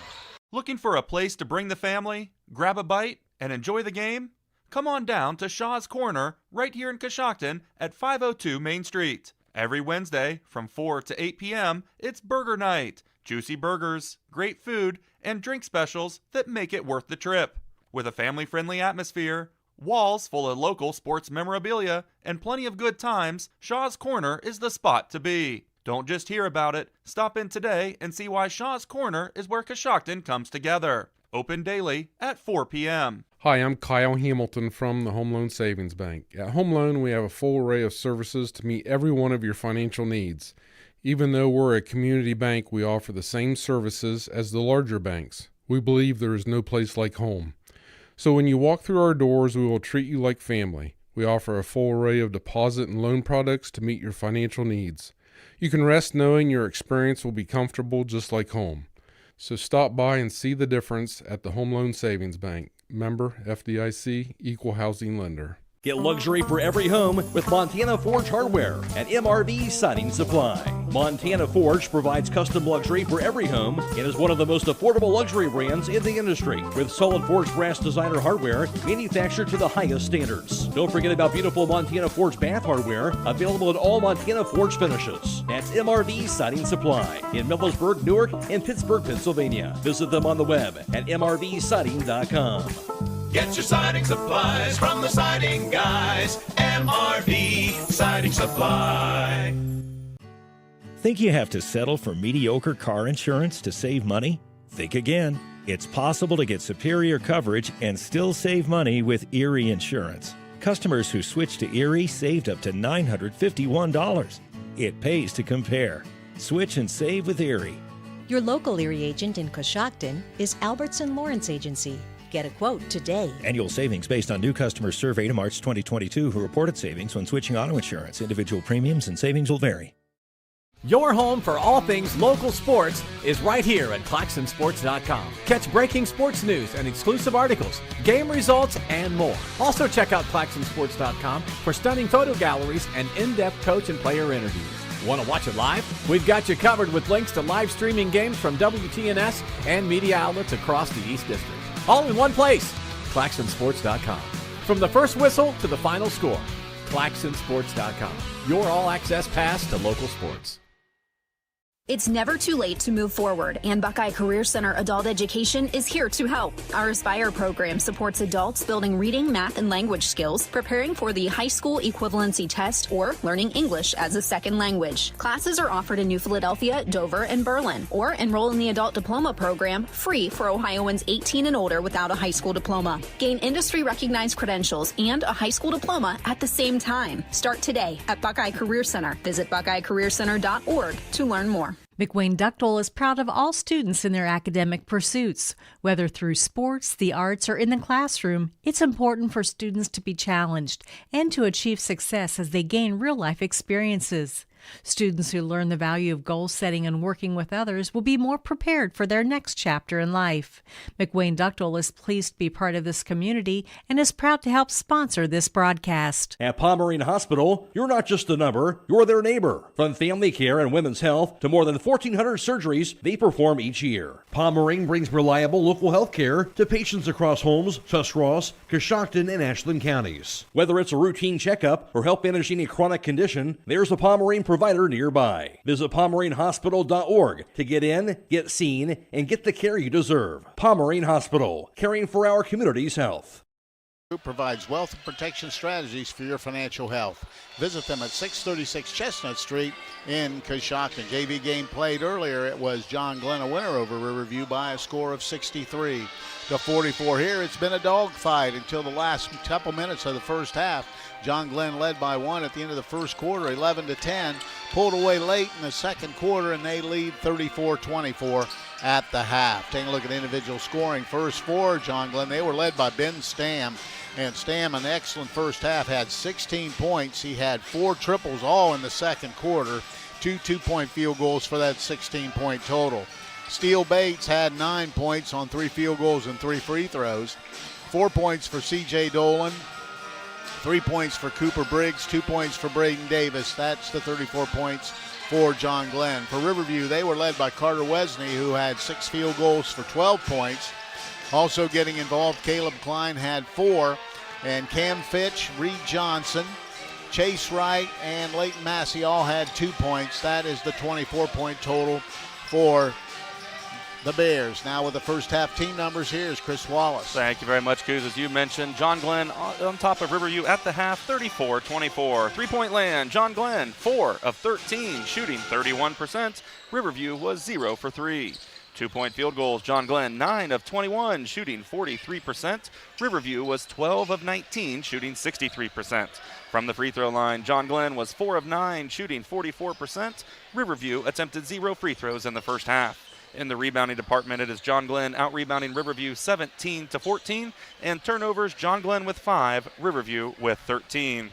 Looking for a place to bring the family, grab a bite, and enjoy the game? Come on down to Shaw's Corner right here in Coshocton at 502 Main Street. Every Wednesday from 4 to 8 p.m., it's burger night. Juicy burgers, great food, and drink specials that make it worth the trip. With a family-friendly atmosphere, walls full of local sports memorabilia, and plenty of good times, Shaw's Corner is the spot to be. Don't just hear about it. Stop in today and see why Shaw's Corner is where Coshocton comes together. Open daily at 4 p.m. Hi, I'm Kyle Hamilton from the Home Loan Savings Bank. At Home Loan, we have a full array of services to meet every one of your financial needs. Even though we're a community bank, we offer the same services as the larger banks. We believe there is no place like home. So when you walk through our doors, we will treat you like family. We offer a full array of deposit and loan products to meet your financial needs. You can rest knowing your experience will be comfortable just like home. So stop by and see the difference at the Home Loan Savings Bank. Member FDIC, Equal Housing Lender. Get luxury for every home with Montana Forge Hardware at MRV Siding Supply. Montana Forge provides custom luxury for every home and is one of the most affordable luxury brands in the industry with solid forged brass designer hardware manufactured to the highest standards. Don't forget about beautiful Montana Forge bath hardware available in all Montana Forge finishes. That's MRV Siding Supply in Millersburg, Newark, and Pittsburgh, Pennsylvania. Visit them on the web at mrvsiding.com. Get your siding supplies from the siding guys. MRV Siding Supply. Think you have to settle for mediocre car insurance to save money? Think again. It's possible to get superior coverage and still save money with Erie Insurance. Customers who switched to Erie saved up to $951. It pays to compare. Switch and save with Erie. Your local Erie agent in Coshocton is Albertson Lawrence Agency. Get a quote today. Annual savings based on new customers surveyed in March 2022 who reported savings when switching auto insurance. Individual premiums and savings will vary. Your home for all things local sports is right here at ClaxonSports.com. Catch breaking sports news and exclusive articles, game results, and more. Also check out ClaxonSports.com for stunning photo galleries and in-depth coach and player interviews. Want to watch it live? We've got you covered with links to live streaming games from WTNS and media outlets across the East District. All in one place, ClaxonSports.com. From the first whistle to the final score, ClaxonSports.com. Your all-access pass to local sports. It's never too late to move forward, and Buckeye Career Center Adult Education is here to help. Our Aspire program supports adults building reading, math, and language skills, preparing for the high school equivalency test, or learning English as a second language. Classes are offered in New Philadelphia, Dover, and Berlin, or enroll in the Adult Diploma program, free for Ohioans 18 and older without a high school diploma. Gain industry-recognized credentials and a high school diploma at the same time. Start today at Buckeye Career Center. Visit BuckeyeCareerCenter.org to learn more. McWayne Ductile is proud of all students in their academic pursuits. Whether through sports, the arts, or in the classroom, it's important for students to be challenged and to achieve success as they gain real-life experiences. Students who learn the value of goal setting and working with others will be more prepared for their next chapter in life. McWayne Ductile is pleased to be part of this community and is proud to help sponsor this broadcast. At Pomerene Hospital, you're not just a number, you're their neighbor. From family care and women's health to more than 1,400 surgeries they perform each year. Pomerene brings reliable local health care to patients across Holmes, Tuscarawas, Coshocton, and Ashland counties. Whether it's a routine checkup or help manage any chronic condition, there's a Pomerene provider nearby. Visit PomereneHospital.org to get in, get seen, and get the care you deserve. Pomerene Hospital, caring for our community's health. Group provides wealth and protection strategies for your financial health. Visit them at 636 Chestnut Street in Coshocton. JV game played earlier. It was John Glenn a winner over Riverview by a score of 63-44 here. It's been a dogfight until the last couple minutes of the first half. John Glenn led by one at the end of the first quarter, 11-10. Pulled away late in the second quarter, and they lead 34-24 at the half. Taking a look at individual scoring. First for John Glenn, they were led by Ben Stam. And Stam, an excellent first half, had 16 points. He had 4 triples all in the second quarter. 2 two-point field goals for that 16-point total. Steele Bates had 9 points on 3 field goals and 3 free throws. 4 points for C.J. Dolan. 3 points for Cooper Briggs, 2 points for Braden Davis. That's the 34 points for John Glenn. For Riverview, they were led by Carter Wesney, who had 6 field goals for 12 points. Also getting involved, Caleb Klein had 4, and Cam Fitch, Reed Johnson, Chase Wright, and Leighton Massey all had 2 points. That is the 24-point total for the Bears. Now with the first half team numbers, here's Chris Wallace. Thank you very much, Coos. As you mentioned, John Glenn on top of Riverview at the half, 34-24. 3-point land, John Glenn, 4 of 13, shooting 31%. Riverview was 0 for 3. 2-point field goals, John Glenn, 9 of 21, shooting 43%. Riverview was 12 of 19, shooting 63%. From the free throw line, John Glenn was 4 of 9, shooting 44%. Riverview attempted 0 free throws in the first half. In the rebounding department, it is John Glenn out-rebounding Riverview 17-14, and turnovers, John Glenn with 5, Riverview with 13.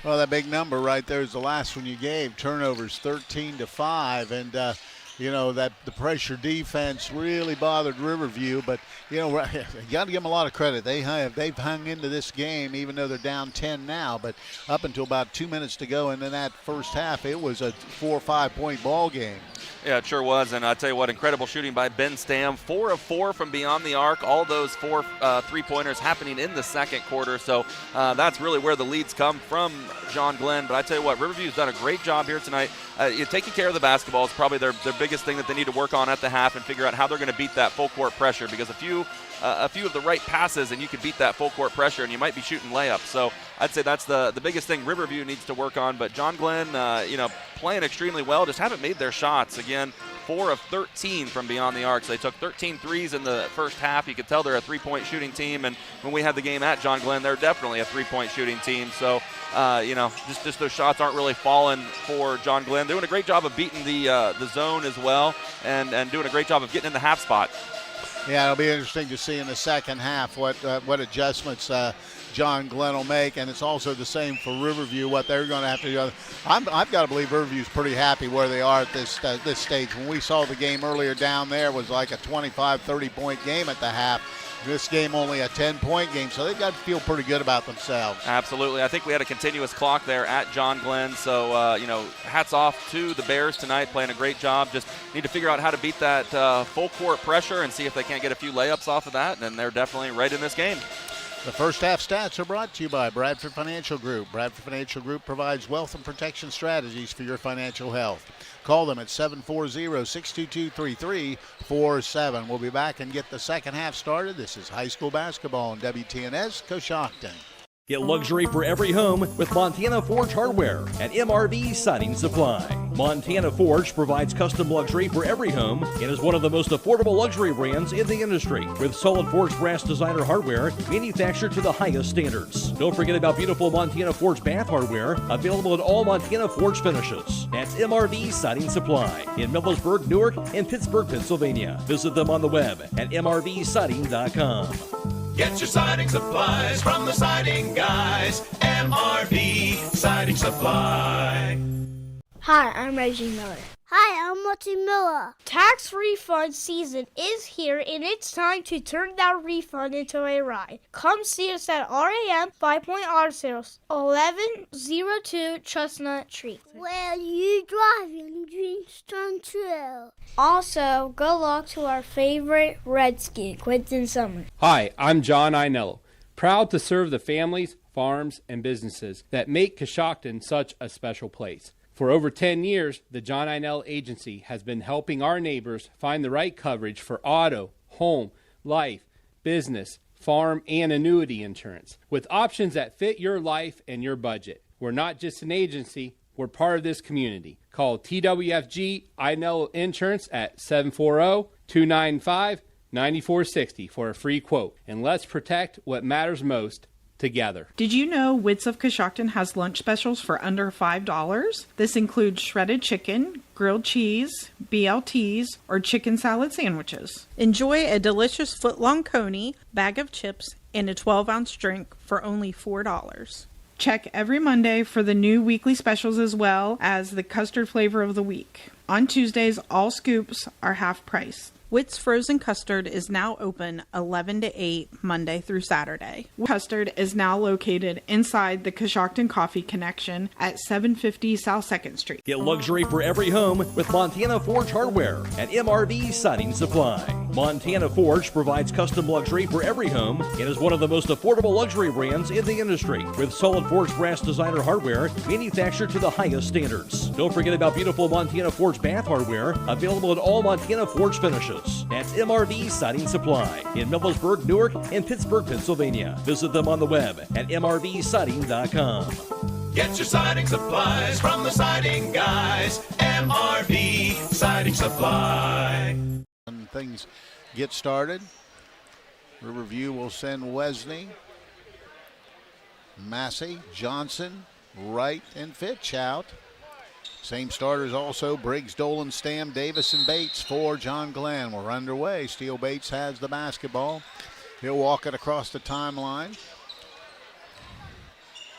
Well, that big number right there is the last one you gave. Turnovers 13-5, and you know, that the pressure defense really bothered Riverview, but you know, you got to give them a lot of credit. They've hung into this game even though they're down 10 now, but up until about 2 minutes to go in that first half, it was a 4 or 5 point ball game. Yeah, it sure was, and I tell you what, incredible shooting by Ben Stam. 4 of 4 from beyond the arc. All those 4 three-pointers happening in the second quarter, so that's really where the leads come from John Glenn. But I tell you what, Riverview's done a great job here tonight. Taking care of the basketball is probably their biggest thing that they need to work on at the half and figure out how they're going to beat that full court pressure, because a few of the right passes and you could beat that full court pressure and you might be shooting layups. So I'd say that's the biggest thing Riverview needs to work on. But John Glenn, playing extremely well, just haven't made their shots. Again, 4 of 13 from beyond the arc. So they took 13 threes in the first half. You could tell they're a three-point shooting team. And when we had the game at John Glenn, they're definitely a three-point shooting team. So, just those shots aren't really falling for John Glenn. Doing a great job of beating the zone as well, and doing a great job of getting in the half spot. Yeah, it'll be interesting to see in the second half what adjustments John Glenn will make, and it's also the same for Riverview, what they're going to have to do. I've got to believe Riverview's pretty happy where they are at this stage. When we saw the game earlier down there, it was like a 25, 30-point game at the half. This game only a 10-point game, so they've got to feel pretty good about themselves. Absolutely. I think we had a continuous clock there at John Glenn, so, hats off to the Bears tonight, playing a great job. Just need to figure out how to beat that full-court pressure and see if they can't get a few layups off of that, and they're definitely right in this game. The first half stats are brought to you by Bradford Financial Group. Bradford Financial Group provides wealth and protection strategies for your financial health. Call them at 740-622-3347. We'll be back and get the second half started. This is high school basketball on WTNS Coshocton. Get luxury for every home with Montana Forge Hardware and MRV Siding Supply. Montana Forge provides custom luxury for every home and is one of the most affordable luxury brands in the industry with solid forged brass designer hardware manufactured to the highest standards. Don't forget about beautiful Montana Forge bath hardware available in all Montana Forge finishes. That's MRV Siding Supply in Millersburg, Newark, and Pittsburgh, Pennsylvania. Visit them on the web at mrvsiding.com. Get your siding supplies from the siding guys. MRV Siding Supply. Hi, I'm Reggie Miller. Hi, I'm Marty Miller. Tax refund season is here, and it's time to turn that refund into a ride. Come see us at RAM 5 Point Auto Sales, 1102 Chestnut Street. Where you driving, dreams come true. Also, good luck to our favorite Redskin, Quentin Summer. Hi, I'm John Einello, proud to serve the families, farms, and businesses that make Coshocton such a special place. For over 10 years, the John Einell Agency has been helping our neighbors find the right coverage for auto, home, life, business, farm, and annuity insurance with options that fit your life and your budget. We're not just an agency, we're part of this community. Call TWFG Einell Insurance at 740-295-9460 for a free quote. And let's protect what matters most together. Did you know Wits of Coshocton has lunch specials for under $5? This includes shredded chicken, grilled cheese, BLTs, or chicken salad sandwiches. Enjoy a delicious foot-long coney, bag of chips, and a 12-ounce drink for only $4. Check every Monday for the new weekly specials as well as the custard flavor of the week. On Tuesdays, all scoops are half price. Witt's Frozen Custard is now open 11 to 8 Monday through Saturday. Custard is now located inside the Coshocton Coffee Connection at 750 South 2nd Street. Get luxury for every home with Montana Forge Hardware and MRV Siding Supply. Montana Forge provides custom luxury for every home and is one of the most affordable luxury brands in the industry with solid forged brass designer hardware manufactured to the highest standards. Don't forget about beautiful Montana Forge bath hardware available in all Montana Forge finishes. That's MRV Siding Supply in Millersburg, Newark, and Pittsburgh, Pennsylvania. Visit them on the web at mrvsiding.com. Get your siding supplies from the siding guys. MRV Siding Supply. When things get started, Riverview will send Wesney, Massey, Johnson, Wright, and Fitch out. Same starters also, Briggs, Dolan, Stam, Davis, and Bates for John Glenn. We're underway. Steele Bates has the basketball. He'll walk it across the timeline.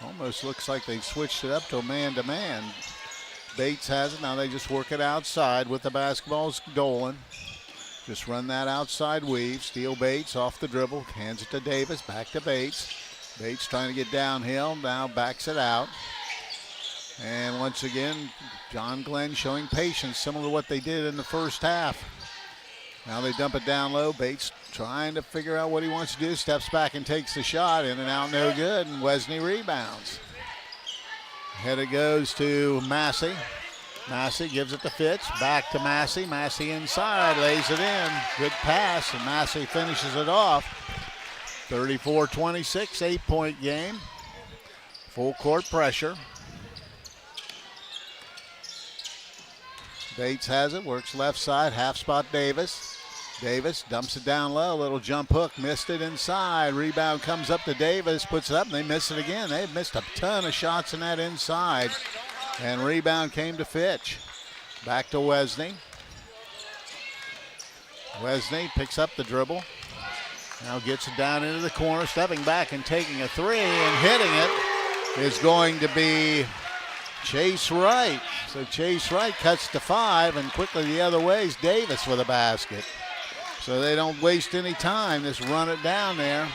Almost looks like they switched it up to a man-to-man. Bates has it. Now they just work it outside with the basketball's Dolan. Just run that outside weave. Steele Bates off the dribble. Hands it to Davis. Back to Bates. Bates trying to get downhill. Now backs it out. And once again, John Glenn showing patience, similar to what they did in the first half. Now they dump it down low. Bates trying to figure out what he wants to do. Steps back and takes the shot. In and out, no good. And Wesney rebounds. Head it goes to Massey. Massey gives it to Fitz. Back to Massey. Massey inside, lays it in. Good pass, and Massey finishes it off. 34-26, 8-point game. Full court pressure. Bates has it, works left side, half spot Davis. Davis dumps it down low, little jump hook, missed it inside. Rebound comes up to Davis, puts it up, and they miss it again. They've missed a ton of shots in that inside. And rebound came to Fitch. Back to Wesney. Wesney picks up the dribble. Now gets it down into the corner, stepping back and taking a three, and hitting it is going to be Chase Wright. So Chase Wright cuts to 5, and quickly the other way is Davis with a basket. So they don't waste any time, just run it down there.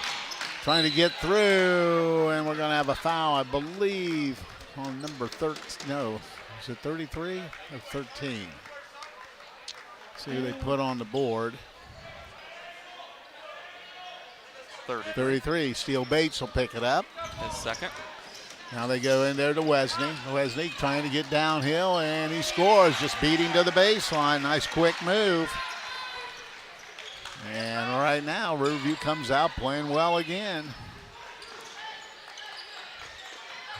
Trying to get through, and we're going to have a foul, I believe, on number 13. No, is it 33 or 13? See who they put on the board. 33. Steele Bates will pick it up. His second. Now they go in there to Wesney. Wesney trying to get downhill, and he scores. Just beat him to the baseline. Nice quick move. And right now, Riverview comes out playing well again.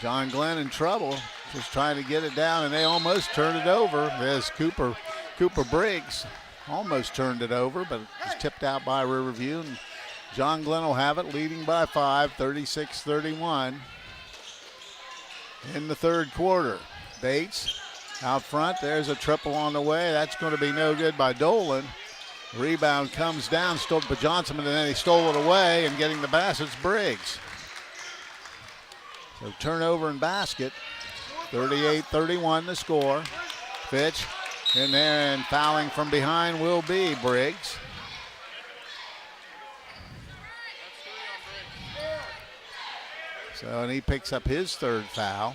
John Glenn in trouble, just trying to get it down, and they almost turned it over. There's Cooper Briggs almost turned it over, but it was tipped out by Riverview. And John Glenn will have it, leading by 5, 36-31 in the third quarter. Bates out front. There's a triple on the way. That's going to be no good by Dolan. Rebound comes down, stole by Johnson, and then he stole it away, and getting the basket's Briggs. So turnover and basket. 38-31 the score. Fitch in there, and fouling from behind will be Briggs. So, and he picks up his third foul.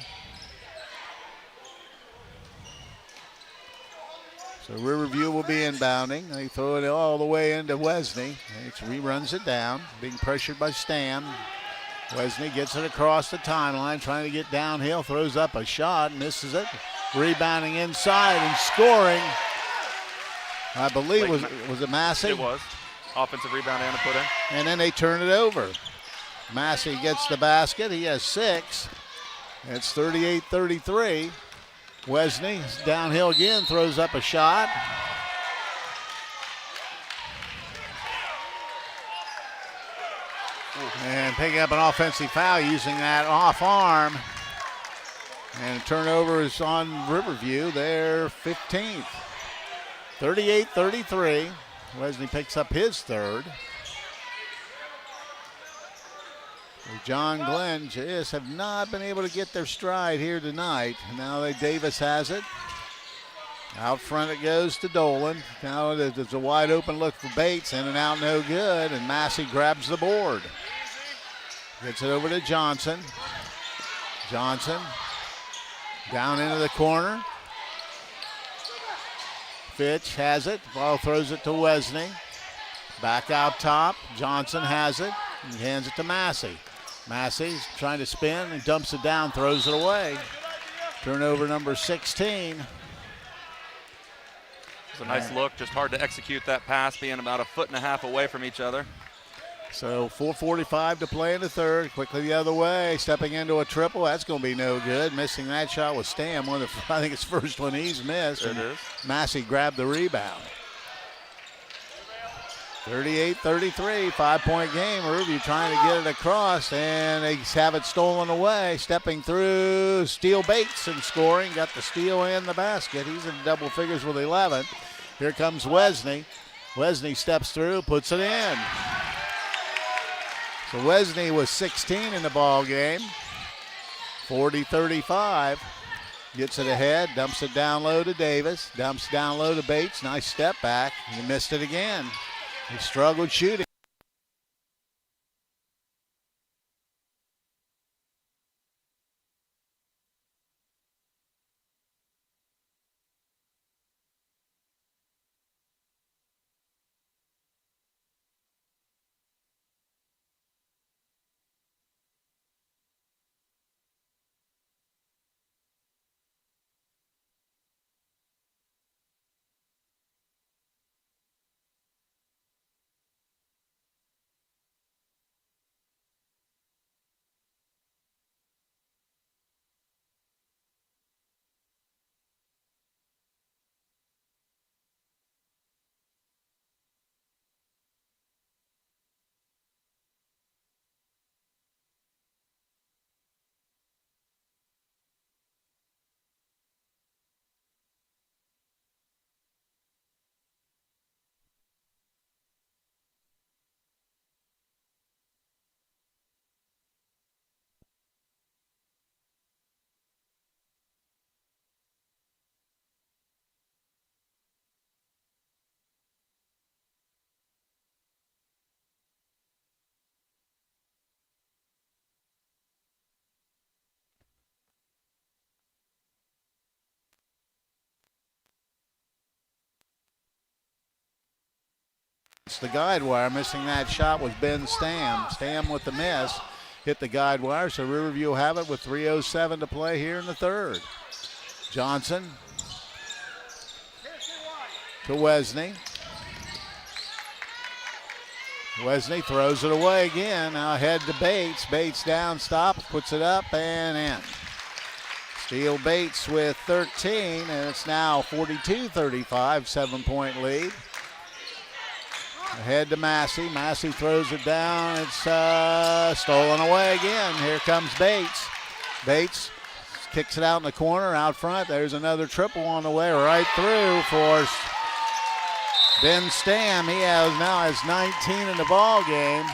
So Riverview will be inbounding. They throw it all the way into Wesney. He runs it down, being pressured by Stam. Wesney gets it across the timeline, trying to get downhill, throws up a shot, misses it. Rebounding inside and scoring. I believe, was it Massey? It was. Offensive rebound and a put in. And then they turn it over. Massey gets the basket. He has 6. It's 38-33. Wesney downhill again, throws up a shot. And picking up an offensive foul using that off arm. And turnover is on Riverview, their 15th. 38-33. Wesney picks up his third. John Glenn just have not been able to get their stride here tonight. Now Davis has it. Out front it goes to Dolan. Now there's a wide open look for Bates. In and out, no good. And Massey grabs the board. Gets it over to Johnson. Johnson down into the corner. Fitch has it. Ball throws it to Wesney. Back out top. Johnson has it. He hands it to Massey. Massey's trying to spin and dumps it down, throws it away. Turnover number 16. It's a nice look, just hard to execute that pass, being about 1.5 feet away from each other. So 4:45 to play in the third. Quickly the other way, stepping into a triple. That's going to be no good. Missing that shot was Stam. I think it's the first one he's missed. It is. Massey grabbed the rebound. 38-33, 5-point game. Riverview trying to get it across, and they have it stolen away. Stepping through, Steele Bates and scoring. Got the steal and the basket. He's in double figures with 11. Here comes Wesney. Wesney steps through, puts it in. So Wesney was 16 in the ball game. 40-35. Gets it ahead, dumps it down low to Davis. Dumps down low to Bates. Nice step back. He missed it again. He struggled shooting. It's the guide wire. Missing that shot was Ben Stam. Stam with the miss. Hit the guide wire, so Riverview will have it with 3:07 to play here in the third. Johnson to Wesney. Wesney throws it away again. Now ahead to Bates. Bates down, stops, puts it up and in. Steele Bates with 13, and it's now 42-35, 7-point lead. Ahead to Massey. Massey throws it down. It's stolen away again. Here comes Bates. Bates kicks it out in the corner, out front. There's another triple on the way right through for Ben Stam. He now has 19 in the ball game.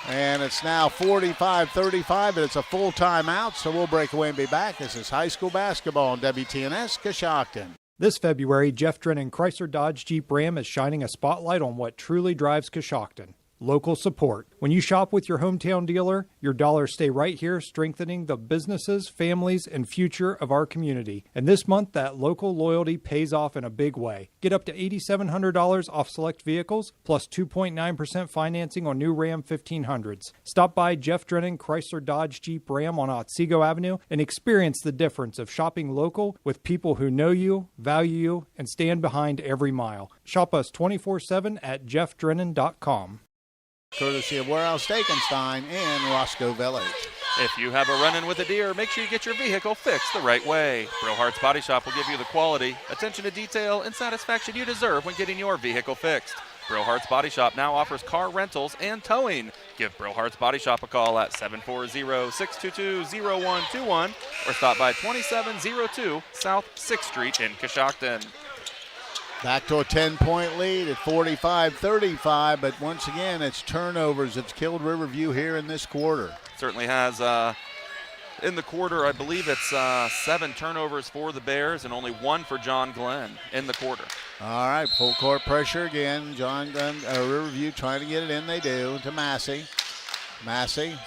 And it's now 45-35, but it's a full timeout, so we'll break away and be back. This is high school basketball on WTNS Coshocton. This February, Jeff Drennan Chrysler Dodge Jeep Ram is shining a spotlight on what truly drives Coshocton. Local support. When you shop with your hometown dealer, your dollars stay right here, strengthening the businesses, families, and future of our community. And this month, that local loyalty pays off in a big way. Get up to $8,700 off select vehicles, plus 2.9% financing on new Ram 1500s. Stop by Jeff Drennan Chrysler Dodge Jeep Ram on Otsego Avenue and experience the difference of shopping local with people who know you, value you, and stand behind every mile. Shop us 24/7 at jeffdrennan.com. Courtesy of Warehouse Steakenstein in Roscoe Village. If you have a run-in with a deer, make sure you get your vehicle fixed the right way. Brillhart's Body Shop will give you the quality, attention to detail, and satisfaction you deserve when getting your vehicle fixed. Brillhart's Body Shop now offers car rentals and towing. Give Brillhart's Body Shop a call at 740-622-0121 or stop by 2702 South 6th Street in Coshocton. Back to a 10-point lead at 45-35, but once again, it's turnovers that's killed Riverview here in this quarter. Certainly has. In the quarter, I believe it's 7 turnovers for the Bears and only 1 for John Glenn in the quarter. All right, full court pressure again. John Glenn, Riverview trying to get it in. They do to Massey. Massey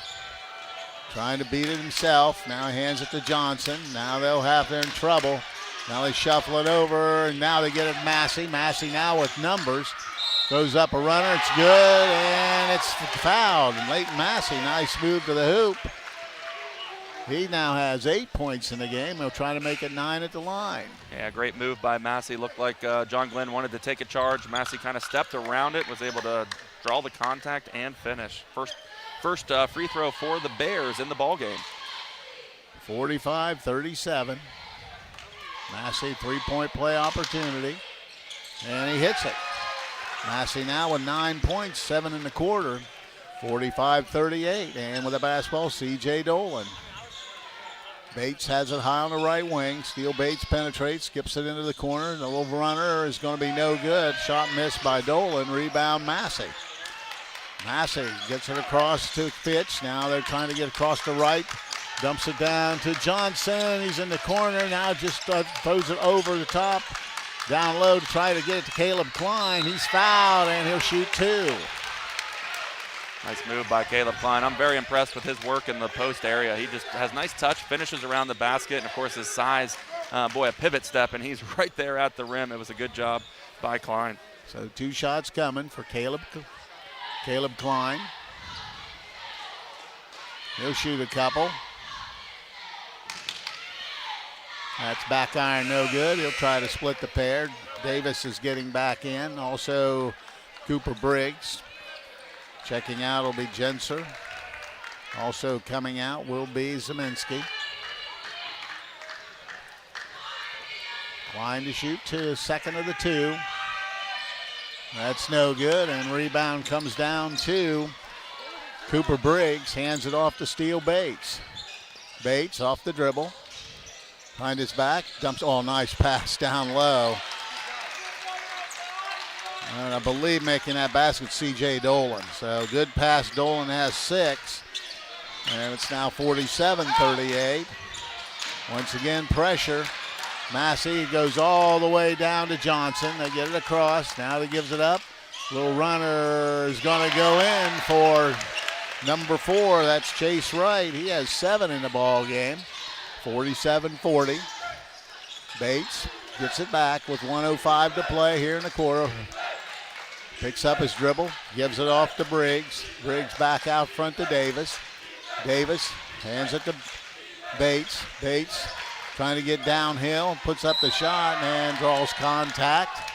trying to beat it himself. Now he hands it to Johnson. Now they'll have they're in trouble. Now they shuffle it over, and now they get it Massey. Massey now with numbers. Throws up a runner. It's good, and it's fouled. And Leighton Massey, nice move to the hoop. He now has 8 points in the game. He'll try to make it 9 at the line. Yeah, great move by Massey. Looked like John Glenn wanted to take a charge. Massey kind of stepped around it, was able to draw the contact and finish. First free throw for the Bears in the ballgame. 45-37. Massey, three-point play opportunity, and he hits it. Massey now with 9 points, 7 in the quarter, 45-38. And with the basketball, C.J. Dolan. Bates has it high on the right wing. Steele Bates penetrates, skips it into the corner. The little runner is going to be no good. Shot missed by Dolan. Rebound Massey. Massey gets it across to Fitch. Now they're trying to get across the right. Dumps it down to Johnson. He's in the corner. Now just throws it over the top. Down low to try to get it to Caleb Klein. He's fouled, and he'll shoot 2. Nice move by Caleb Klein. I'm very impressed with his work in the post area. He just has nice touch, finishes around the basket, and, of course, his size. A pivot step, and he's right there at the rim. It was a good job by Klein. So 2 shots coming for Caleb Klein. He'll shoot a couple. That's back iron, no good. He'll try to split the pair. Davis is getting back in. Also, Cooper Briggs. Checking out will be Jenser. Also coming out will be Zeminski. Klein to shoot 2, second of the 2. That's no good, and rebound comes down to Cooper Briggs. Hands it off to Steele Bates. Bates off the dribble. Behind his back, dumps, nice pass down low. And I believe making that basket C.J. Dolan. So good pass, Dolan has 6. And it's now 47-38. Once again, pressure. Massey goes all the way down to Johnson. They get it across, now he gives it up. Little runner is gonna go in for number 4, that's Chase Wright. He has 7 in the ball game. 47-40. Bates gets it back with 1:05 to play here in the quarter. Picks up his dribble, gives it off to Briggs. Briggs back out front to Davis. Davis hands it to Bates. Bates trying to get downhill, puts up the shot and draws contact.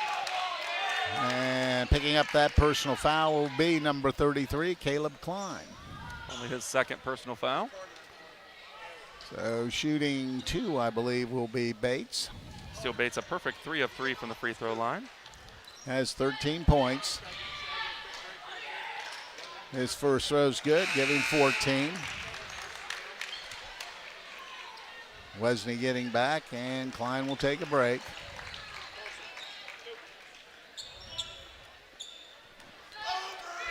And picking up that personal foul will be number 33, Caleb Klein. Only his second personal foul. So shooting 2, I believe, will be Bates. Steele Bates a perfect 3 of 3 from the free throw line. Has 13 points. His first throw's good, giving 14. Wesney getting back, and Klein will take a break.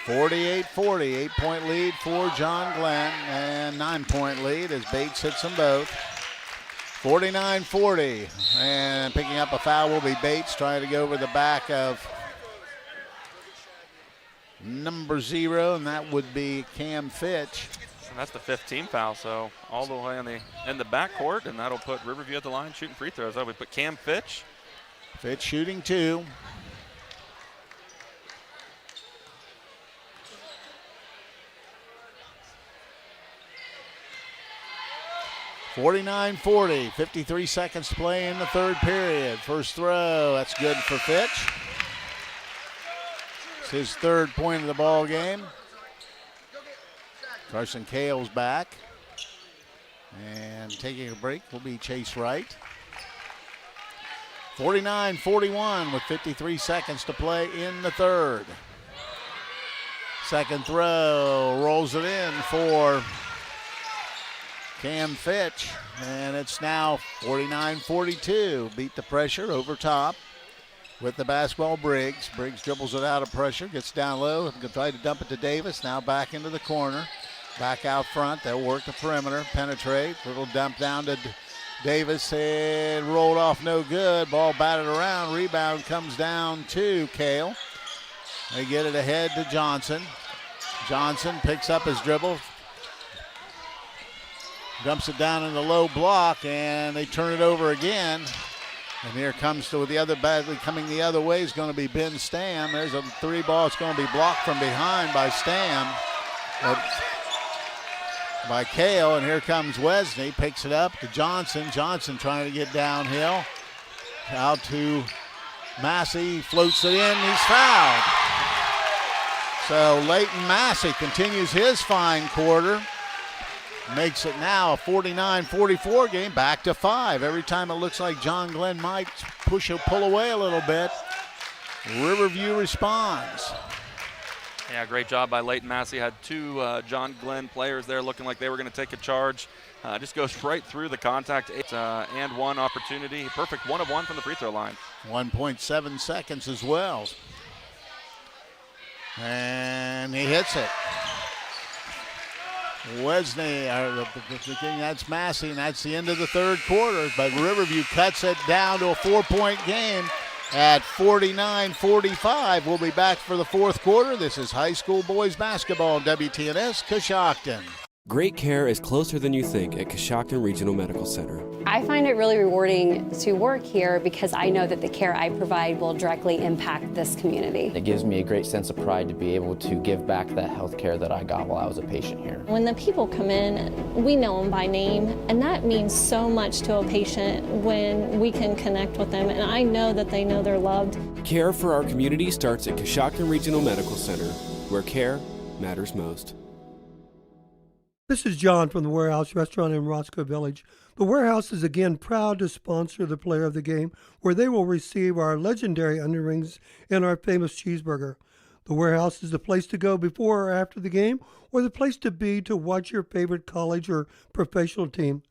(48-40), 8-point lead for John Glenn, and 9-point lead as Bates hits them both. 49-40, and picking up a foul will be Bates, trying to go over the back of number 0, and that would be Cam Fitch. And that's the 15th foul, so all the way in the backcourt, and that'll put Riverview at the line shooting free throws. So we put Cam Fitch. Fitch shooting 2. (49-40), 53 seconds to play in the third period. First throw, that's good for Fitch. It's his third point of the ball game. Carson Cale's back. And taking a break will be Chase Wright. 49-41 with 53 seconds to play in the third. Second throw, rolls it in for Cam Fitch, and it's now 49-42. Beat the pressure over top with the basketball, Briggs. Briggs dribbles it out of pressure, gets down low, and can try to dump it to Davis. Now back into the corner. Back out front, they'll work the perimeter, penetrate. Little dump down to Davis, and rolled off no good. Ball batted around, rebound comes down to Cale. They get it ahead to Johnson. Johnson picks up his dribble, dumps it down in the low block, and they turn it over again. And here comes to the other, badly coming the other way is going to be Ben Stam. There's a 3 ball. It's going to be blocked from behind by Stam. By Cale, and here comes Wesney, picks it up to Johnson. Johnson trying to get downhill. Out to Massey, floats it in, he's fouled. So Leighton Massey continues his fine quarter. Makes it now a 49-44 game, back to 5. Every time it looks like John Glenn might pull away a little bit, Riverview responds. Yeah, great job by Leighton Massey. Had 2 John Glenn players there looking like they were going to take a charge. Just goes right through the contact and 1 opportunity. Perfect 1 of 1 from the free throw line. 1.7 seconds as well. And he hits it. Wesney, that's Massey, and that's the end of the third quarter. But Riverview cuts it down to a 4-point game at 49-45. We'll be back for the fourth quarter. This is high school boys basketball on WTNS Coshocton. Great care is closer than you think at Coshocton Regional Medical Center. I find it really rewarding to work here because I know that the care I provide will directly impact this community. It gives me a great sense of pride to be able to give back that health care that I got while I was a patient here. When the people come in, we know them by name, and that means so much to a patient when we can connect with them, and I know that they know they're loved. Care for our community starts at Coshocton Regional Medical Center, where care matters most. This is John from the Warehouse Restaurant in Roscoe Village. The Warehouse is again proud to sponsor the player of the game, where they will receive our legendary onion rings and our famous cheeseburger. The Warehouse is the place to go before or after the game, or the place to be to watch your favorite college or professional team.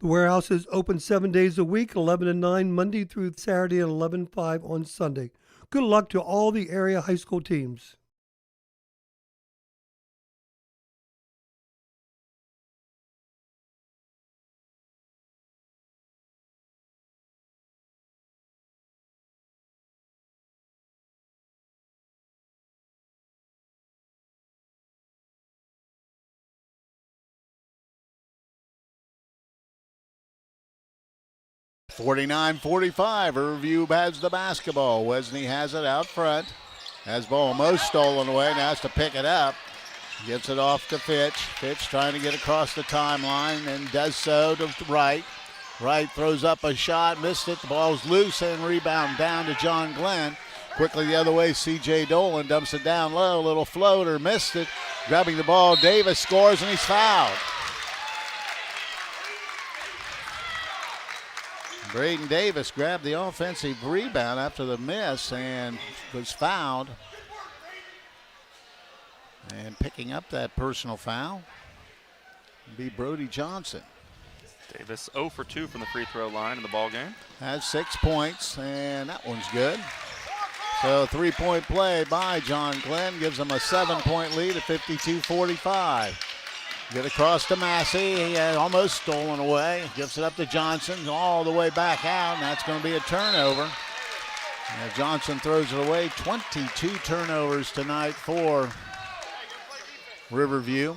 The Warehouse is open 7 days a week, 11 to 9, Monday through Saturday, and 11 to 5 on Sunday. Good luck to all the area high school teams. 49-45. Riverview has the basketball. Wesney has it out front. Has ball almost stolen away. Now has to pick it up. Gives it off to Fitch. Fitch trying to get across the timeline and does so to Wright. Wright throws up a shot, missed it. The ball's loose and rebound down to John Glenn. Quickly the other way, C.J. Dolan dumps it down low. Little floater, missed it. Grabbing the ball, Davis scores and he's fouled. Braden Davis grabbed the offensive rebound after the miss and was fouled. And picking up that personal foul will be Brody Johnson. Davis 0 for 2 from the free throw line in the ball game. Has 6 points, and that one's good. So 3-point play by John Glenn gives them a 7-point lead at 52-45. Get across to Massey. He had almost stolen away. Gives it up to Johnson all the way back out, and that's going to be a turnover. And Johnson throws it away. 22 turnovers tonight for Riverview.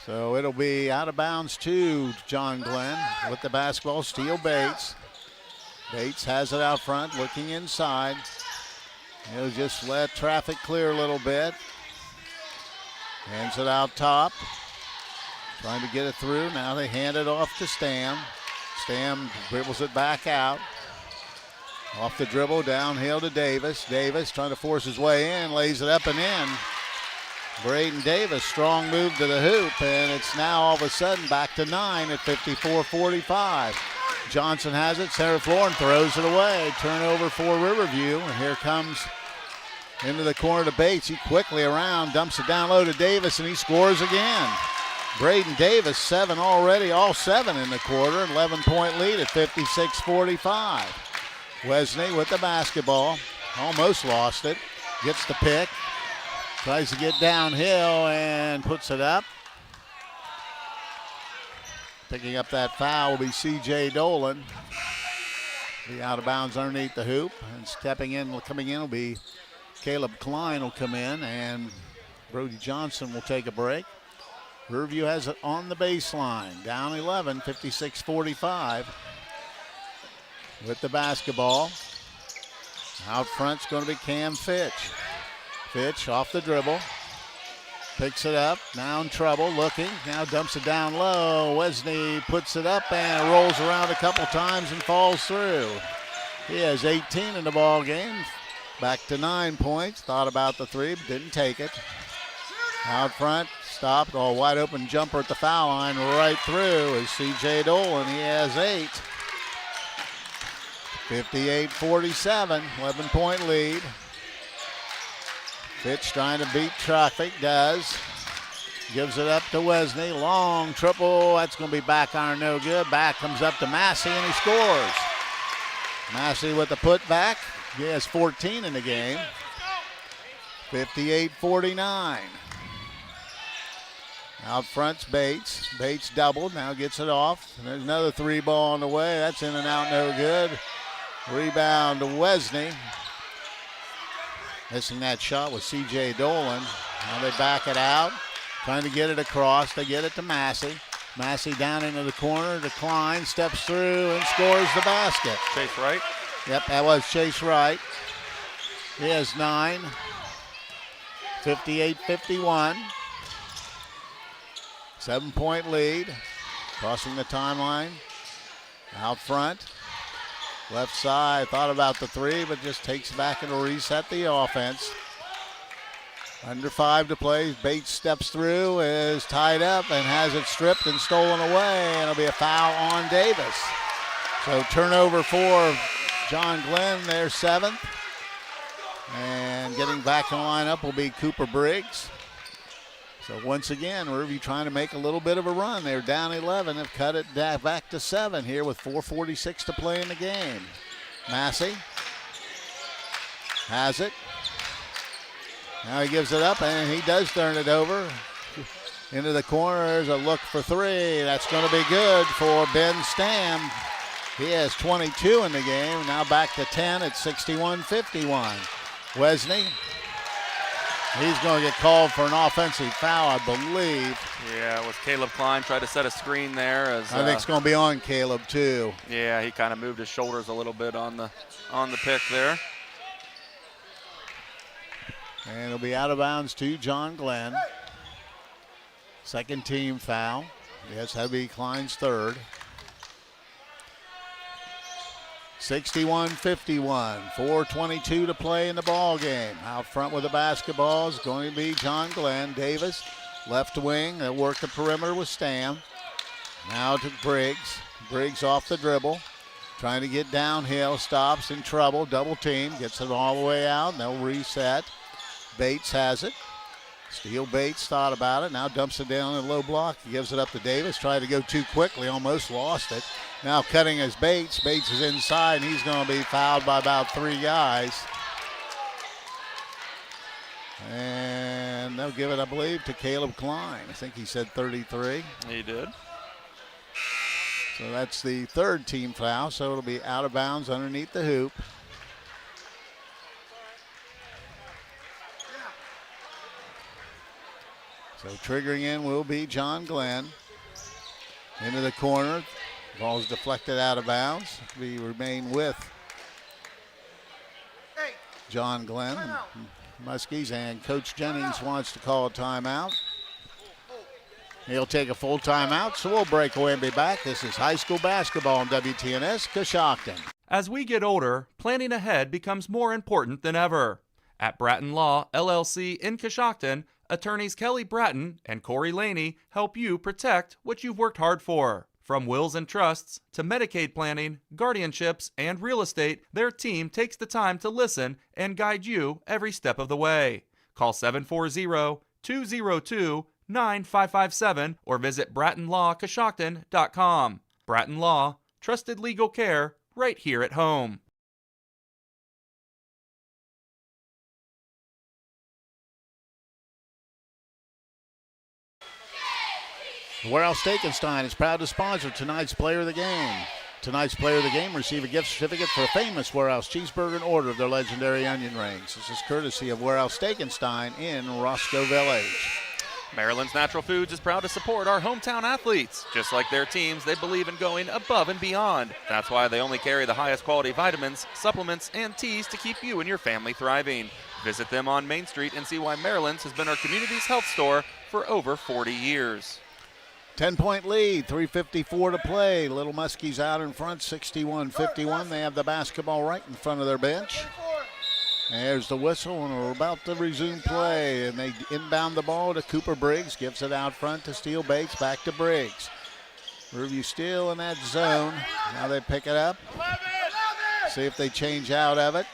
So it'll be out of bounds to John Glenn with the basketball. Steele Bates. Bates has it out front, looking inside. He'll just let traffic clear a little bit. Hands it out top. Trying to get it through. Now they hand it off to Stam. Stam dribbles it back out. Off the dribble, downhill to Davis. Davis trying to force his way in, lays it up and in. Braden Davis, strong move to the hoop, and it's now all of a sudden back to 9 at 54-45. Johnson has it, center floor, and throws it away. Turnover for Riverview, and here comes into the corner to Bates. He quickly around, dumps it down low to Davis, and he scores again. Braden Davis, 7 already, all 7 in the quarter, 11-point lead at 56-45. Wesney with the basketball, almost lost it, gets the pick, tries to get downhill and puts it up. Picking up that foul will be C.J. Dolan. Be out of bounds underneath the hoop, and stepping in, coming in will be Caleb Klein will come in, and Brody Johnson will take a break. Riverview has it on the baseline, down 11, 56-45. With the basketball. Out front's going to be Cam Fitch. Fitch off the dribble. Picks it up. Now in trouble. Looking. Now dumps it down low. Wesney puts it up and rolls around a couple times and falls through. He has 18 in the ball game. Back to 9 points. Thought about the three, but didn't take it. Out front. Stopped. All wide open jumper at the foul line. Right through is C.J. Dolan. He has 8. 58-47, 11-point lead. Fitch trying to beat traffic, does. Gives it up to Wesney, long triple, that's going to be back iron, no good. Back comes up to Massey and he scores. Massey with the putback, he has 14 in the game. 58-49. Out front's Bates. Bates doubled, now gets it off. And there's another 3 ball on the way, that's in and out, no good. Rebound to Wesney. Missing that shot was C.J. Dolan. Now they back it out. Trying to get it across. They get it to Massey. Massey down into the corner. Klein steps through and scores the basket. Chase Wright. Yep, that was Chase Wright. He has 9. 58-51. 7-point lead. Crossing the timeline. Out front. Left side, thought about the 3, but just takes it back and will reset the offense. Under 5 to play. Bates steps through, is tied up, and has it stripped and stolen away, and it'll be a foul on Davis. So turnover for John Glenn, their 7th. And getting back in the lineup will be Cooper Briggs. So once again, Riverview trying to make a little bit of a run. They're down 11, have cut it back to 7 here with 4:46 to play in the game. Massey has it. Now he gives it up, and he does turn it over. Into the corner, there's a look for 3. That's going to be good for Ben Stam. He has 22 in the game. Now back to 10 at 61-51. Wesney He's going to get called for an offensive foul, I believe. Yeah, it was Caleb Klein tried to set a screen there. I think it's going to be on Caleb, too. Yeah, he kind of moved his shoulders a little bit on the pick there. And it'll be out of bounds to John Glenn. Second team foul. Yes, that'll be Klein's third. 61-51, 4:22 to play in the ball game. Out front with the basketball is going to be John Glenn. Davis, left wing. They'll work the perimeter with Stam. Now to Briggs. Briggs off the dribble. Trying to get downhill. Stops, in trouble. Double team. Gets it all the way out. And they'll reset. Bates has it. Steele Bates thought about it. Now dumps it down in a low block. He gives it up to Davis. Tried to go too quickly. Almost lost it. Now cutting as Bates. Bates is inside, and he's going to be fouled by about 3 guys. And they'll give it, I believe, to Caleb Klein. I think he said 33. He did. So that's the third team foul, so it'll be out of bounds underneath the hoop. So triggering in will be John Glenn. Into the corner. Ball's deflected out of bounds. We remain with John Glenn. Muskies, and Coach Jennings wants to call a timeout. He'll take a full timeout, so we'll break away and be back. This is high school basketball on WTNS Coshocton. As we get older, planning ahead becomes more important than ever. At Bratton Law, LLC in Coshocton, attorneys Kelly Bratton and Corey Laney help you protect what you've worked hard for. From wills and trusts to Medicaid planning, guardianships, and real estate, their team takes the time to listen and guide you every step of the way. Call 740-202-9557 or visit BrattonLawCoshocton.com. Bratton Law, trusted legal care right here at home. Warehouse Steakenstein is proud to sponsor tonight's Player of the Game. Tonight's Player of the Game receive a gift certificate for a famous Warehouse cheeseburger in order of their legendary onion rings. This is courtesy of Warehouse Steakenstein in Roscoe Village. Maryland's Natural Foods is proud to support our hometown athletes. Just like their teams, they believe in going above and beyond. That's why they only carry the highest quality vitamins, supplements, and teas to keep you and your family thriving. Visit them on Main Street and see why Maryland's has been our community's health store for over 40 years. 10-point lead, 3:54 to play. Little Muskies out in front, 61-51. They have the basketball right in front of their bench. There's the whistle, and we're about to resume play. And they inbound the ball to Cooper Briggs. Gives it out front to Steele Bates. Back to Briggs. Riverview still in that zone. Now they pick it up. See if they change out of it.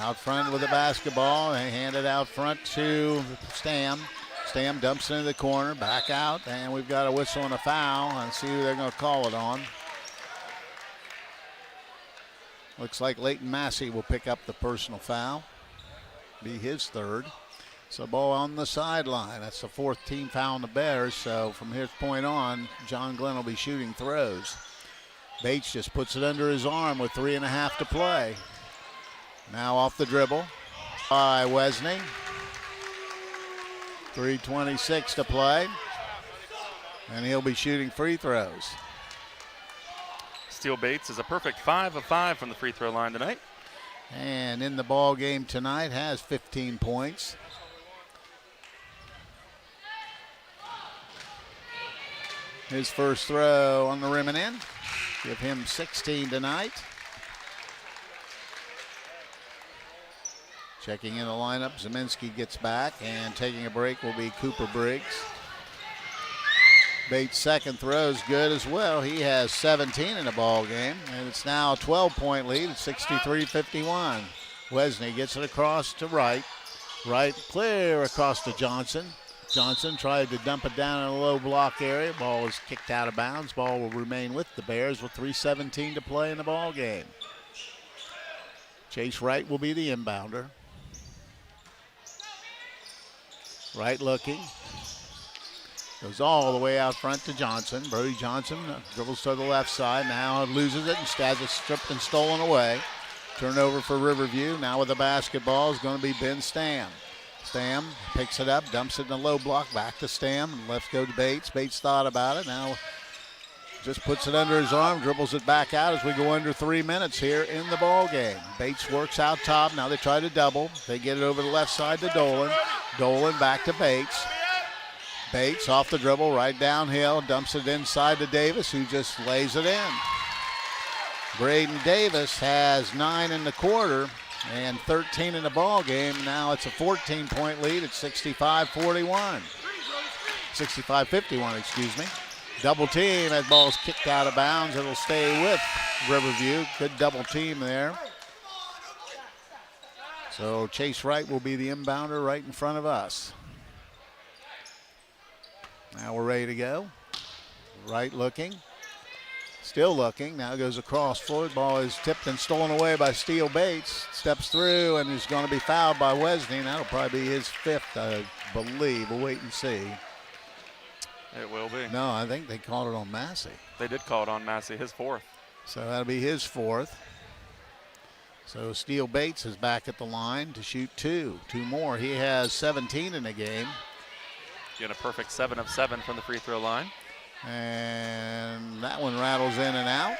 Out front with the basketball. They hand it out front to Stam. Stam dumps into the corner, back out, and we've got a whistle and a foul, and see who they're going to call it on. Looks like Leighton Massey will pick up the personal foul, be his third. So ball on the sideline. That's the fourth team foul on the Bears, so from this point on, John Glenn will be shooting throws. Bates just puts it under his arm with 3.5 to play. Now off the dribble by Wesney. 3:26 to play, and he'll be shooting free throws. Steele Bates is a perfect 5 of 5 from the free throw line tonight. And in the ball game tonight has 15 points. His first throw on the rim and in. Give him 16 tonight. Checking in the lineup, Zeminski gets back, and taking a break will be Cooper Briggs. Bates' second throw is good as well. He has 17 in the ball game, and it's now a 12-point lead at 63-51. Wesney gets it across to Wright. Wright clear across to Johnson. Johnson tried to dump it down in a low block area. Ball is kicked out of bounds. Ball will remain with the Bears with 3:17 to play in the ball game. Chase Wright will be the inbounder. Right looking. Goes all the way out front to Johnson. Brody Johnson dribbles to the left side. Now loses it and has it stripped and stolen away. Turnover for Riverview. Now with the basketball is going to be Ben Stam. Stam picks it up, dumps it in the low block, back to Stam, and left go to Bates. Bates thought about it. Now just puts it under his arm, dribbles it back out as we go under 3 minutes here in the ball game. Bates works out top. Now they try to double. They get it over the left side to Dolan. Dolan back to Bates. Bates off the dribble, right downhill, dumps it inside to Davis, who just lays it in. Braden Davis has 9 in the quarter and 13 in the ball game. Now it's a 14-point lead at 65-41. 65-51, excuse me. Double team, that ball's kicked out of bounds. It'll stay with Riverview. Good double team there. So Chase Wright will be the inbounder right in front of us. Now we're ready to go. Wright looking. Still looking. Now goes across forward. Ball is tipped and stolen away by Steele Bates. Steps through and is going to be fouled by Wesney. That'll probably be his 5th, I believe. We'll wait and see. It will be. No, I think they called it on Massey. They did call it on Massey, his 4th. So that'll be his 4th. So Steele Bates is back at the line to shoot 2 more. He has 17 in the game. Getting a perfect 7 of 7 from the free throw line. And that one rattles in and out.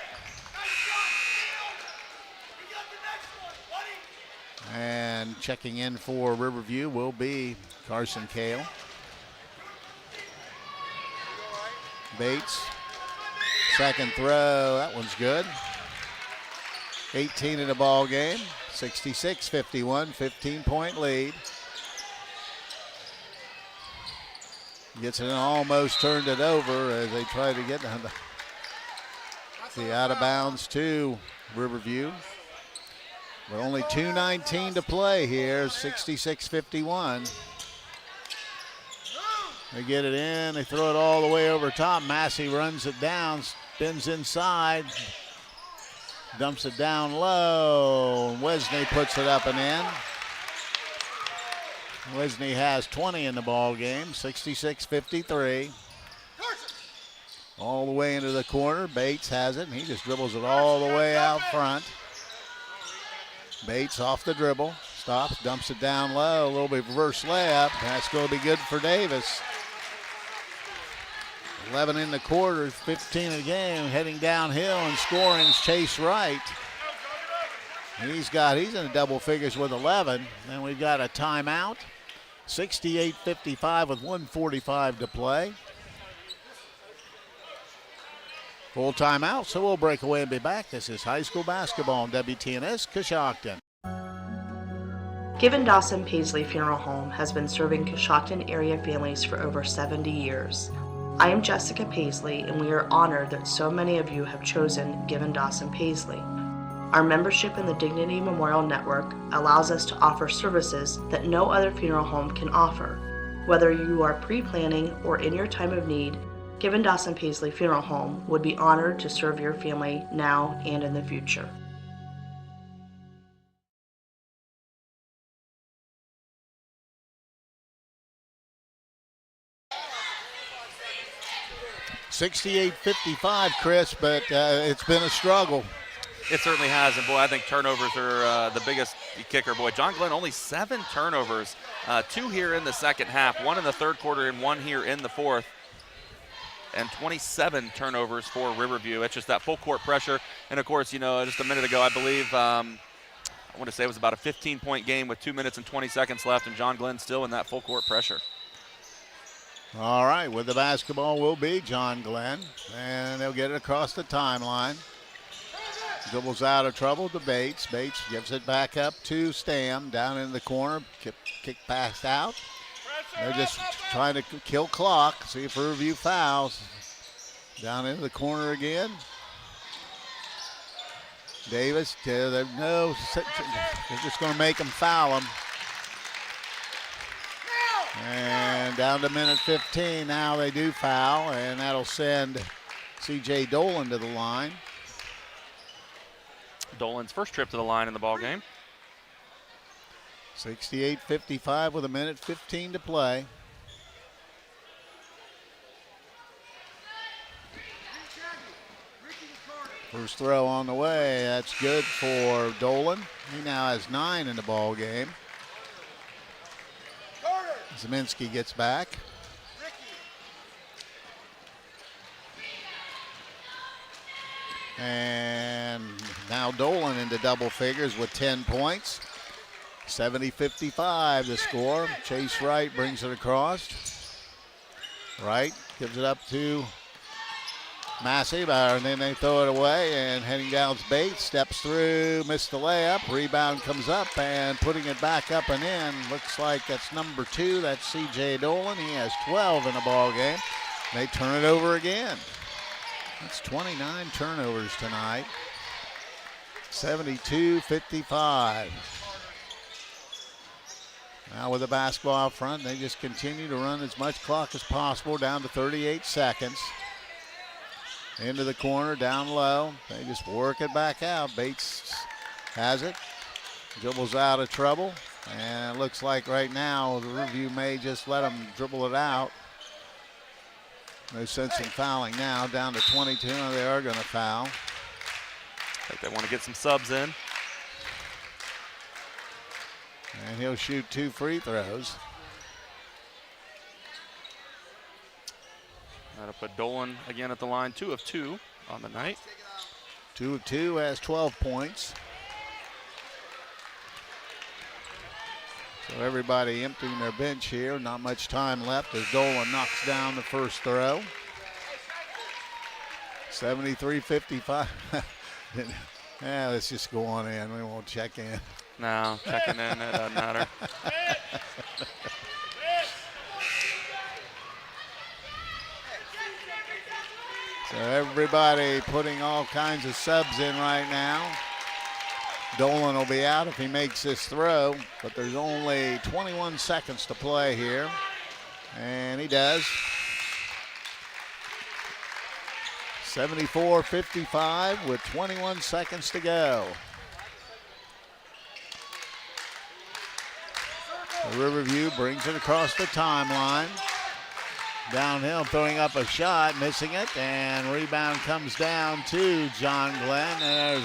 And checking in for Riverview will be Carson Kale. Bates, second throw, that one's good. 18 in the ball game, 66-51, 15-point lead. Gets it and almost turned it over as they try to get the out of bounds to Riverview. But only 2:19 to play here, 66-51. They get it in, they throw it all the way over top. Massey runs it down, spins inside, dumps it down low. Wesney puts it up and in. Wesney has 20 in the ball game, 66-53. All the way into the corner. Bates has it, and he just dribbles it all the way out front. Bates off the dribble, stops, dumps it down low, a little bit reverse layup. That's going to be good for Davis. 11 in the quarter, 15 in the game, heading downhill and scoring is Chase Wright. He's in the double figures with 11. Then we've got a timeout. 68-55 with 1:45 to play. Full timeout, so we'll break away and be back. This is high school basketball on WTNS Coshocton. Given Dawson Paisley Funeral Home has been serving Coshocton area families for over 70 years. I am Jessica Paisley, and we are honored that so many of you have chosen Given Dawson Paisley. Our membership in the Dignity Memorial Network allows us to offer services that no other funeral home can offer. Whether you are pre-planning or in your time of need, Given Dawson Paisley Funeral Home would be honored to serve your family now and in the future. $68-55, Chris, but it's been a struggle. It certainly has, and boy, I think turnovers are the biggest kicker. Boy, John Glenn only 7 turnovers, 2 here in the second half, 1 in the third quarter and 1 here in the fourth, and 27 turnovers for Riverview. It's just that full court pressure, and of course, just a minute ago, I believe, I want to say it was about a 15-point game with 2 minutes and 20 seconds left, and John Glenn still in that full court pressure. All right, with the basketball will be John Glenn, and they'll get it across the timeline. Dribbles out of trouble to Bates. Bates gives it back up to Stam down in the corner. Kick pass out. They're just trying to kill clock. See if Riverview fouls. Down into the corner again. Davis, they're just going to make him foul him. And down to minute 15 now they do foul, and that'll send C.J. Dolan to the line. Dolan's first trip to the line in the ballgame. 68-55 with a minute 15 to play. First throw on the way. That's good for Dolan. He now has 9 in the ball game. Zeminski gets back. And now Dolan into double figures with 10 points. 70-55 the score. Chase Wright brings it across. Wright gives it up to Massey, and then they throw it away, and heading down Bates, steps through, missed the layup, rebound comes up, and putting it back up and in. Looks like that's number 2, that's C.J. Dolan. He has 12 in the ball game. They turn it over again. That's 29 turnovers tonight. 72-55. Now with the basketball out front, they just continue to run as much clock as possible, down to 38 seconds. Into the corner, down low. They just work it back out. Bates has it. Dribbles out of trouble. And it looks like right now the review may just let him dribble it out. No sense in fouling now. Down to 22. They are going to foul. I think they want to get some subs in. And he'll shoot 2 free throws. That'll put Dolan again at the line, 2 of 2 on the night. 2 of 2, has 12 points. So everybody emptying their bench here. Not much time left as Dolan knocks down the first throw. 73-55. Yeah, let's just go on in. We won't check in. No, checking in, it doesn't matter. So everybody putting all kinds of subs in right now. Dolan will be out if he makes this throw, but there's only 21 seconds to play here. And he does. 74-55 with 21 seconds to go. Riverview brings it across the timeline. Downhill, throwing up a shot, missing it, and rebound comes down to John Glenn. And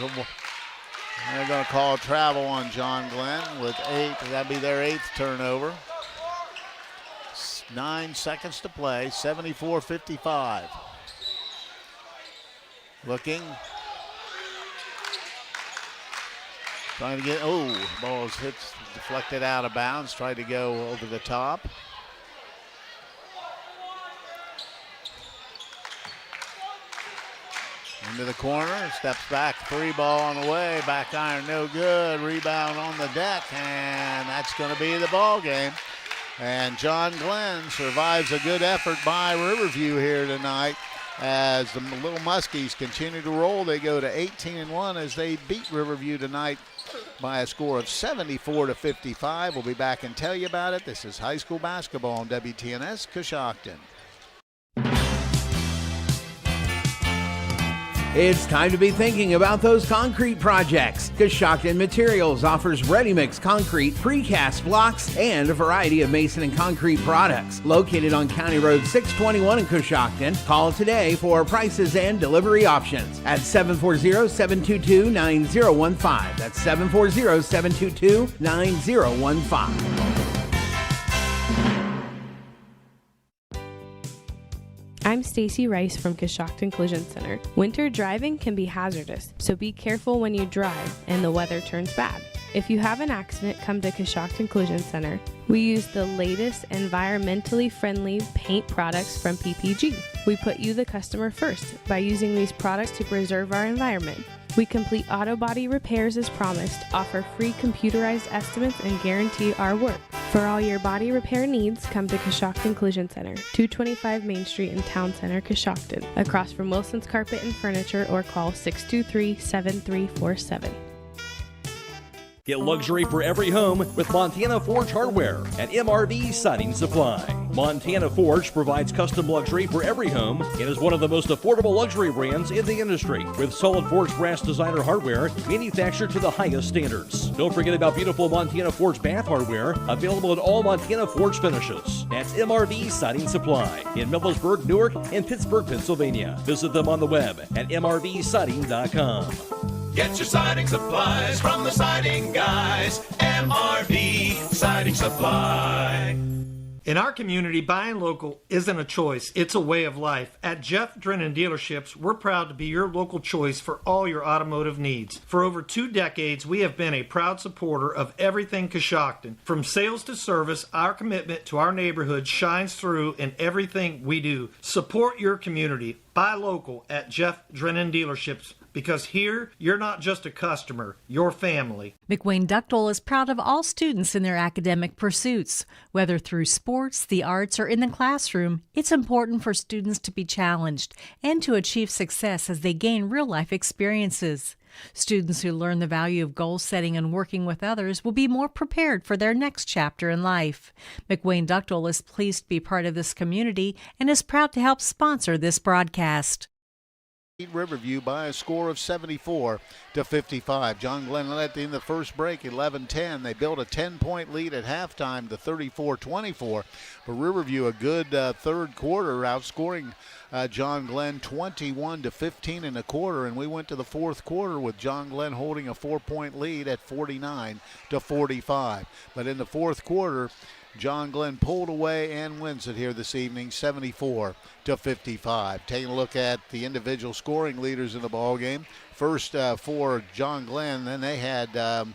they're going to call travel on John Glenn with 8. That'd be their 8th turnover. 9 seconds to play, 74-55. Looking. Trying to get, ball's hits, deflected out of bounds, tried to go over the top. Into the corner, steps back, 3 ball on the way, back iron no good, rebound on the deck, and that's going to be the ball game. And John Glenn survives a good effort by Riverview here tonight as the Little Muskies continue to roll. They go to 18-1 as they beat Riverview tonight by a score of 74-55. We'll be back and tell you about it. This is high school basketball on WTNS Coshocton. It's time to be thinking about those concrete projects. Coshocton Materials offers ready-mix concrete, precast blocks, and a variety of mason and concrete products. Located on County Road 621 in Coshocton, call today for prices and delivery options at 740-722-9015. That's 740-722-9015. I'm Stacy Rice from Coshocton Collision Center. Winter driving can be hazardous, so be careful when you drive and the weather turns bad. If you have an accident, come to Coshocton Collision Center. We use the latest environmentally friendly paint products from PPG. We put you, the customer, first by using these products to preserve our environment. We complete auto body repairs as promised, offer free computerized estimates, and guarantee our work. For all your body repair needs, come to Coshocton Collision Center, 225 Main Street in Town Center, Coshocton, across from Wilson's Carpet and Furniture, or call 623-7347. Get luxury for every home with Montana Forge hardware at MRV Siding Supply. Montana Forge provides custom luxury for every home and is one of the most affordable luxury brands in the industry, with solid forged brass designer hardware manufactured to the highest standards. Don't forget about beautiful Montana Forge bath hardware, available at all Montana Forge finishes. That's MRV Siding Supply in Millersburg, Newark, and Pittsburgh, Pennsylvania. Visit them on the web at mrvsiding.com. Get your siding supplies from the siding guys. MRV Siding Supply. In our community, buying local isn't a choice, it's a way of life. At Jeff Drennan Dealerships, we're proud to be your local choice for all your automotive needs. For over 2 decades, we have been a proud supporter of everything Coshocton. From sales to service, our commitment to our neighborhood shines through in everything we do. Support your community. Buy local at Jeff Drennan Dealerships, because here, you're not just a customer, you're family. McWayne Ductile is proud of all students in their academic pursuits. Whether through sports, the arts, or in the classroom, it's important for students to be challenged and to achieve success as they gain real-life experiences. Students who learn the value of goal setting and working with others will be more prepared for their next chapter in life. McWayne Ductile is pleased to be part of this community and is proud to help sponsor this broadcast. Riverview by a score of 74-55. John Glenn led in the first break 11-10. They built a 10-point lead at halftime to 34-24. But Riverview, a good third quarter, outscoring John Glenn 21-15 in the quarter, and we went to the fourth quarter with John Glenn holding a 4-point lead at 49-45. But in the fourth quarter, John Glenn pulled away and wins it here this evening, 74-55. Taking a look at the individual scoring leaders in the ball game. First for John Glenn, then they had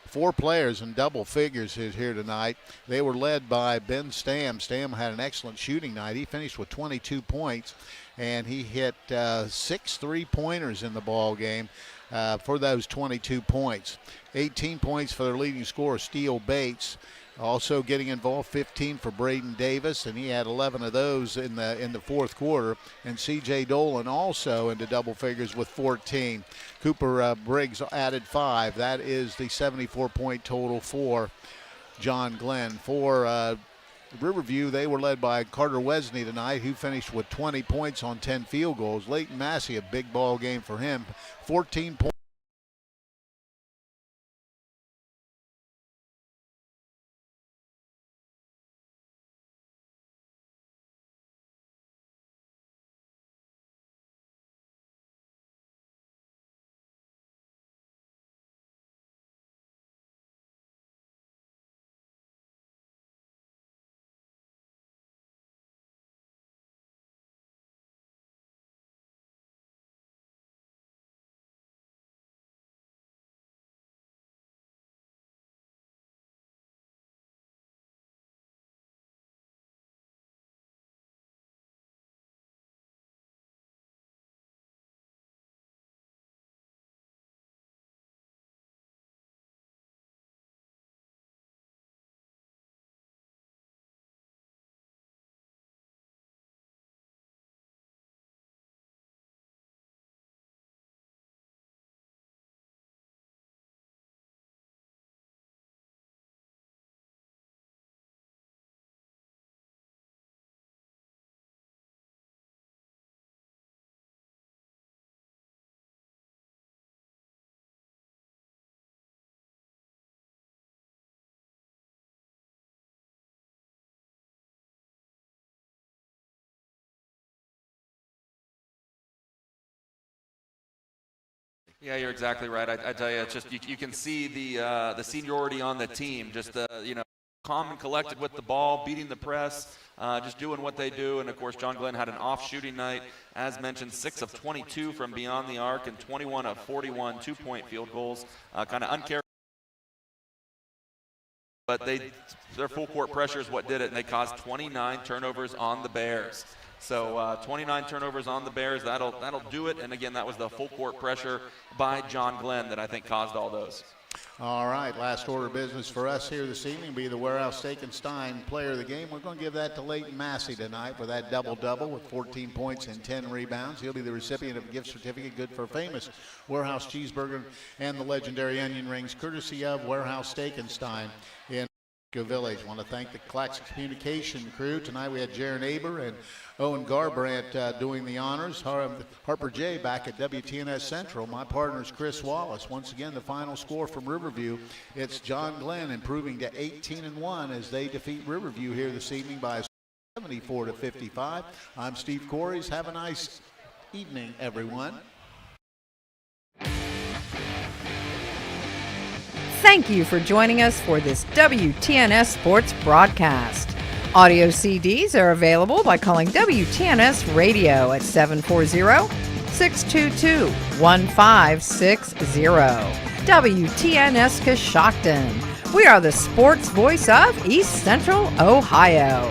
4 players in double figures here tonight. They were led by Ben Stam. Stam had an excellent shooting night. He finished with 22 points, and he hit 6 3-pointers in the ball game for those 22 points. 18 points for their leading scorer, Steele Bates. Also getting involved, 15 for Braden Davis, and he had 11 of those in the fourth quarter. And C.J. Dolan also into double figures with 14. Cooper Briggs added 5. That is the 74-point total for John Glenn. For Riverview, they were led by Carter Wesney tonight, who finished with 20 points on 10 field goals. Leighton Massey, a big ball game for him, 14 points. Yeah, you're exactly right. I tell you, it's just you can see the seniority on the team. Just calm and collected with the ball, beating the press, just doing what they do. And of course, John Glenn had an off shooting night, as mentioned, 6 of 22 from beyond the arc and 21 of 41 2-point field goals. Kind of uncharacteristic. But their full court pressure is what did it, and they caused 29 turnovers on the Bears. So 29 turnovers on the Bears. That'll do it. And again, that was the full court pressure by John Glenn that I think caused all those. All right, last order of business for us here this evening will be the Warehouse Steak and Stein player of the game. We're going to give that to Leighton Massey tonight for that double-double with 14 points and 10 rebounds. He'll be the recipient of a gift certificate good for famous Warehouse cheeseburger and the legendary onion rings, courtesy of Warehouse Steak and Stein in Village. I want to thank the Claxon communication crew. Tonight we had Jaron, Aber, and Owen Garabrandt doing the honors. Harper J back at WTNS Central. My partner is Chris Wallace. Once again, the final score from Riverview. It's John Glenn improving to 18-1 as they defeat Riverview here this evening by 74-55. I'm Steve Corries. Have a nice evening, everyone. Thank you for joining us for this WTNS Sports broadcast. Audio CDs are available by calling WTNS Radio at 740-622-1560. WTNS Coshocton. We are the sports voice of East Central Ohio.